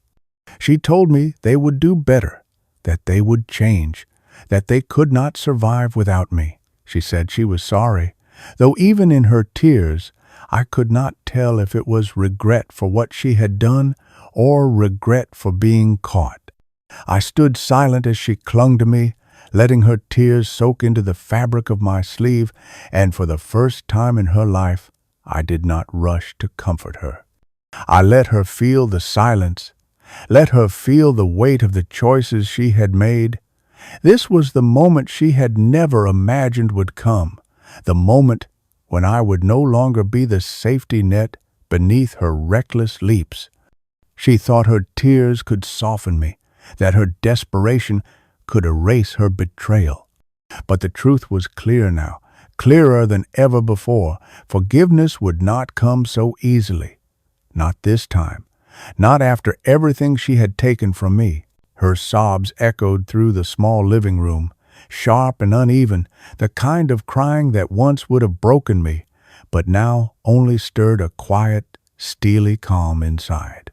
[SPEAKER 1] She told me they would do better, that they would change, that they could not survive without me. She said she was sorry, though even in her tears, I could not tell if it was regret for what she had done or regret for being caught. I stood silent as she clung to me, letting her tears soak into the fabric of my sleeve, and for the first time in her life, I did not rush to comfort her. I let her feel the silence, let her feel the weight of the choices she had made. This was the moment she had never imagined would come, the moment when I would no longer be the safety net beneath her reckless leaps. She thought her tears could soften me, that her desperation could erase her betrayal. But the truth was clear now, clearer than ever before. Forgiveness would not come so easily. Not this time. Not after everything she had taken from me. Her sobs echoed through the small living room, sharp and uneven, the kind of crying that once would have broken me, but now only stirred a quiet, steely calm inside.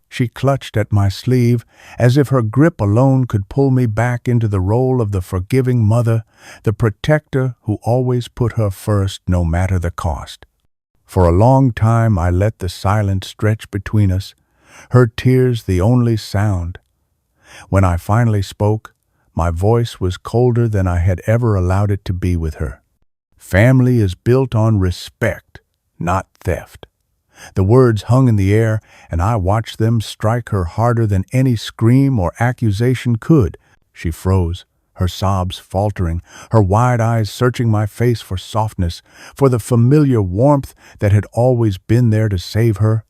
[SPEAKER 1] She clutched at my sleeve as if her grip alone could pull me back into the role of the forgiving mother, the protector who always put her first no matter the cost. For a long time I let the silence stretch between us, her tears the only sound. When I finally spoke, my voice was colder than I had ever allowed it to be with her. Family is built on respect, not theft. The words hung in the air, and I watched them strike her harder than any scream or accusation could. She froze, her sobs faltering, her wide eyes searching my face for softness, for the familiar warmth that had always been there to save her.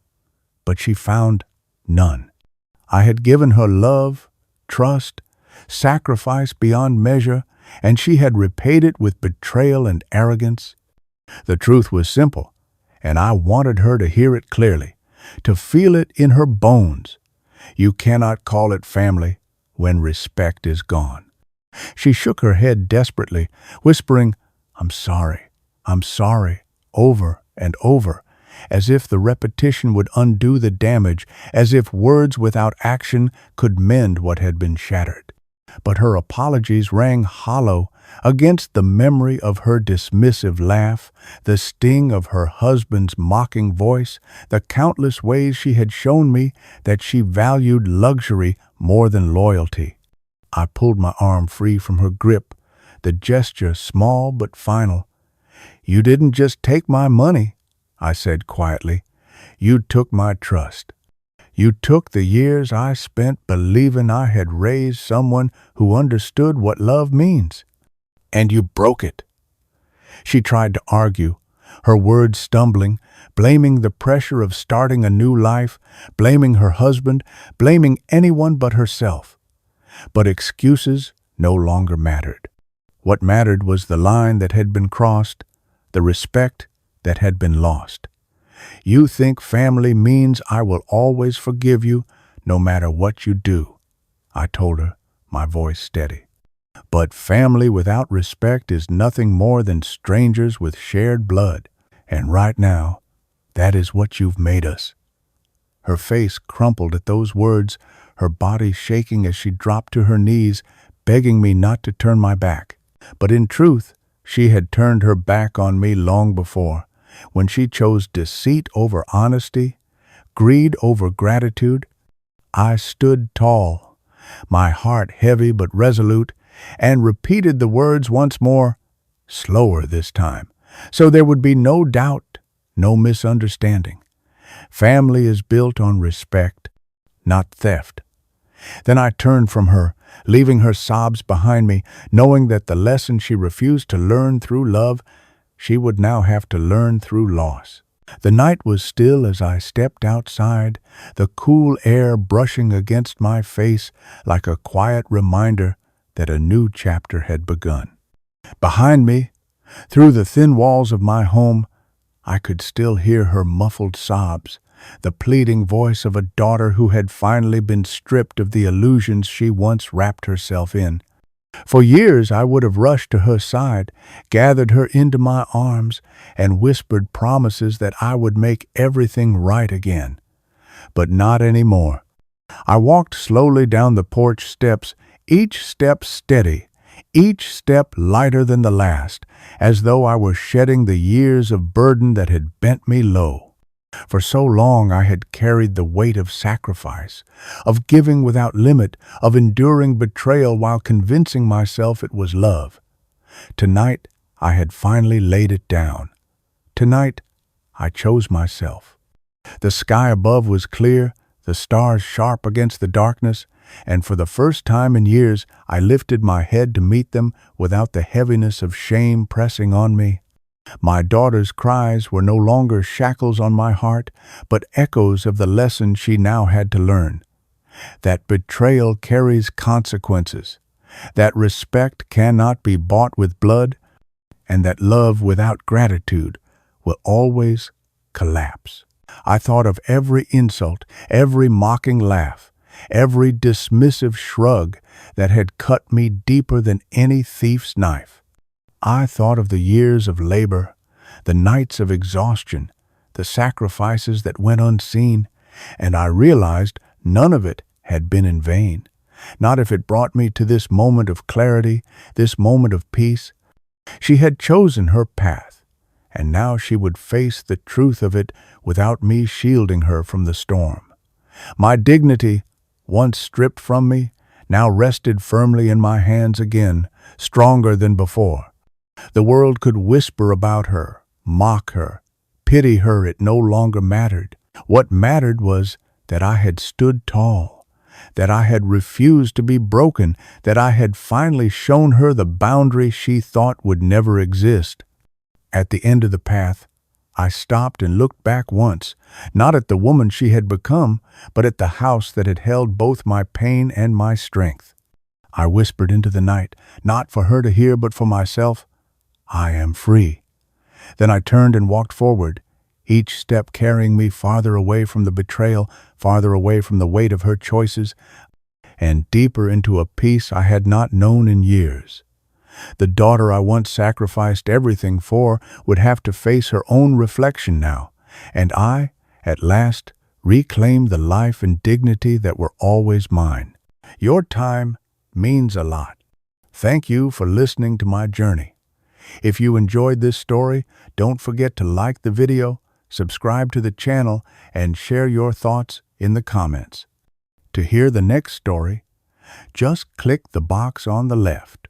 [SPEAKER 1] But she found none. I had given her love, trust, sacrifice beyond measure, and she had repaid it with betrayal and arrogance. The truth was simple, and I wanted her to hear it clearly, to feel it in her bones. You cannot call it family when respect is gone. She shook her head desperately, whispering, I'm sorry, over and over, as if the repetition would undo the damage, as if words without action could mend what had been shattered. But her apologies rang hollow against the memory of her dismissive laugh, the sting of her husband's mocking voice, the countless ways she had shown me that she valued luxury more than loyalty. I pulled my arm free from her grip, the gesture small but final. You didn't just take my money, I said quietly. You took my trust. You took the years I spent believing I had raised someone who understood what love means. And you broke it. She tried to argue, her words stumbling, blaming the pressure of starting a new life, blaming her husband, blaming anyone but herself. But excuses no longer mattered. What mattered was the line that had been crossed, the respect that had been lost. You think family means I will always forgive you, no matter what you do, I told her, my voice steady. But family without respect is nothing more than strangers with shared blood. And right now, that is what you've made us. Her face crumpled at those words, her body shaking as she dropped to her knees, begging me not to turn my back. But in truth, she had turned her back on me long before, when she chose deceit over honesty, greed over gratitude. I stood tall, my heart heavy but resolute, and repeated the words once more, slower this time, so there would be no doubt, no misunderstanding. Family is built on respect, not theft. Then I turned from her, leaving her sobs behind me, knowing that the lesson she refused to learn through love, she would now have to learn through loss. The night was still as I stepped outside, the cool air brushing against my face like a quiet reminder that a new chapter had begun. Behind me, through the thin walls of my home, I could still hear her muffled sobs, the pleading voice of a daughter who had finally been stripped of the illusions she once wrapped herself in. For years I would have rushed to her side, gathered her into my arms, and whispered promises that I would make everything right again. But not anymore. I walked slowly down the porch steps, each step steady, each step lighter than the last, as though I were shedding the years of burden that had bent me low. For so long I had carried the weight of sacrifice, of giving without limit, of enduring betrayal while convincing myself it was love. Tonight I had finally laid it down. Tonight I chose myself. The sky above was clear, the stars sharp against the darkness, and for the first time in years I lifted my head to meet them without the heaviness of shame pressing on me. My daughter's cries were no longer shackles on my heart, but echoes of the lesson she now had to learn. That betrayal carries consequences, that respect cannot be bought with blood, and that love without gratitude will always collapse. I thought of every insult, every mocking laugh, every dismissive shrug that had cut me deeper than any thief's knife. I thought of the years of labor, the nights of exhaustion, the sacrifices that went unseen, and I realized none of it had been in vain. Not if it brought me to this moment of clarity, this moment of peace. She had chosen her path, and now she would face the truth of it without me shielding her from the storm. My dignity, once stripped from me, now rested firmly in my hands again, stronger than before. The world could whisper about her, mock her, pity her. It no longer mattered. What mattered was that I had stood tall, that I had refused to be broken, that I had finally shown her the boundary she thought would never exist. At the end of the path, I stopped and looked back once, not at the woman she had become, but at the house that had held both my pain and my strength. I whispered into the night, not for her to hear, but for myself, "I am free." Then I turned and walked forward, each step carrying me farther away from the betrayal, farther away from the weight of her choices, and deeper into a peace I had not known in years. The daughter I once sacrificed everything for would have to face her own reflection now, and I, at last, reclaimed the life and dignity that were always mine. Your time means a lot. Thank you for listening to my journey. If you enjoyed this story, don't forget to like the video, subscribe to the channel, and share your thoughts in the comments. To hear the next story, just click the box on the left.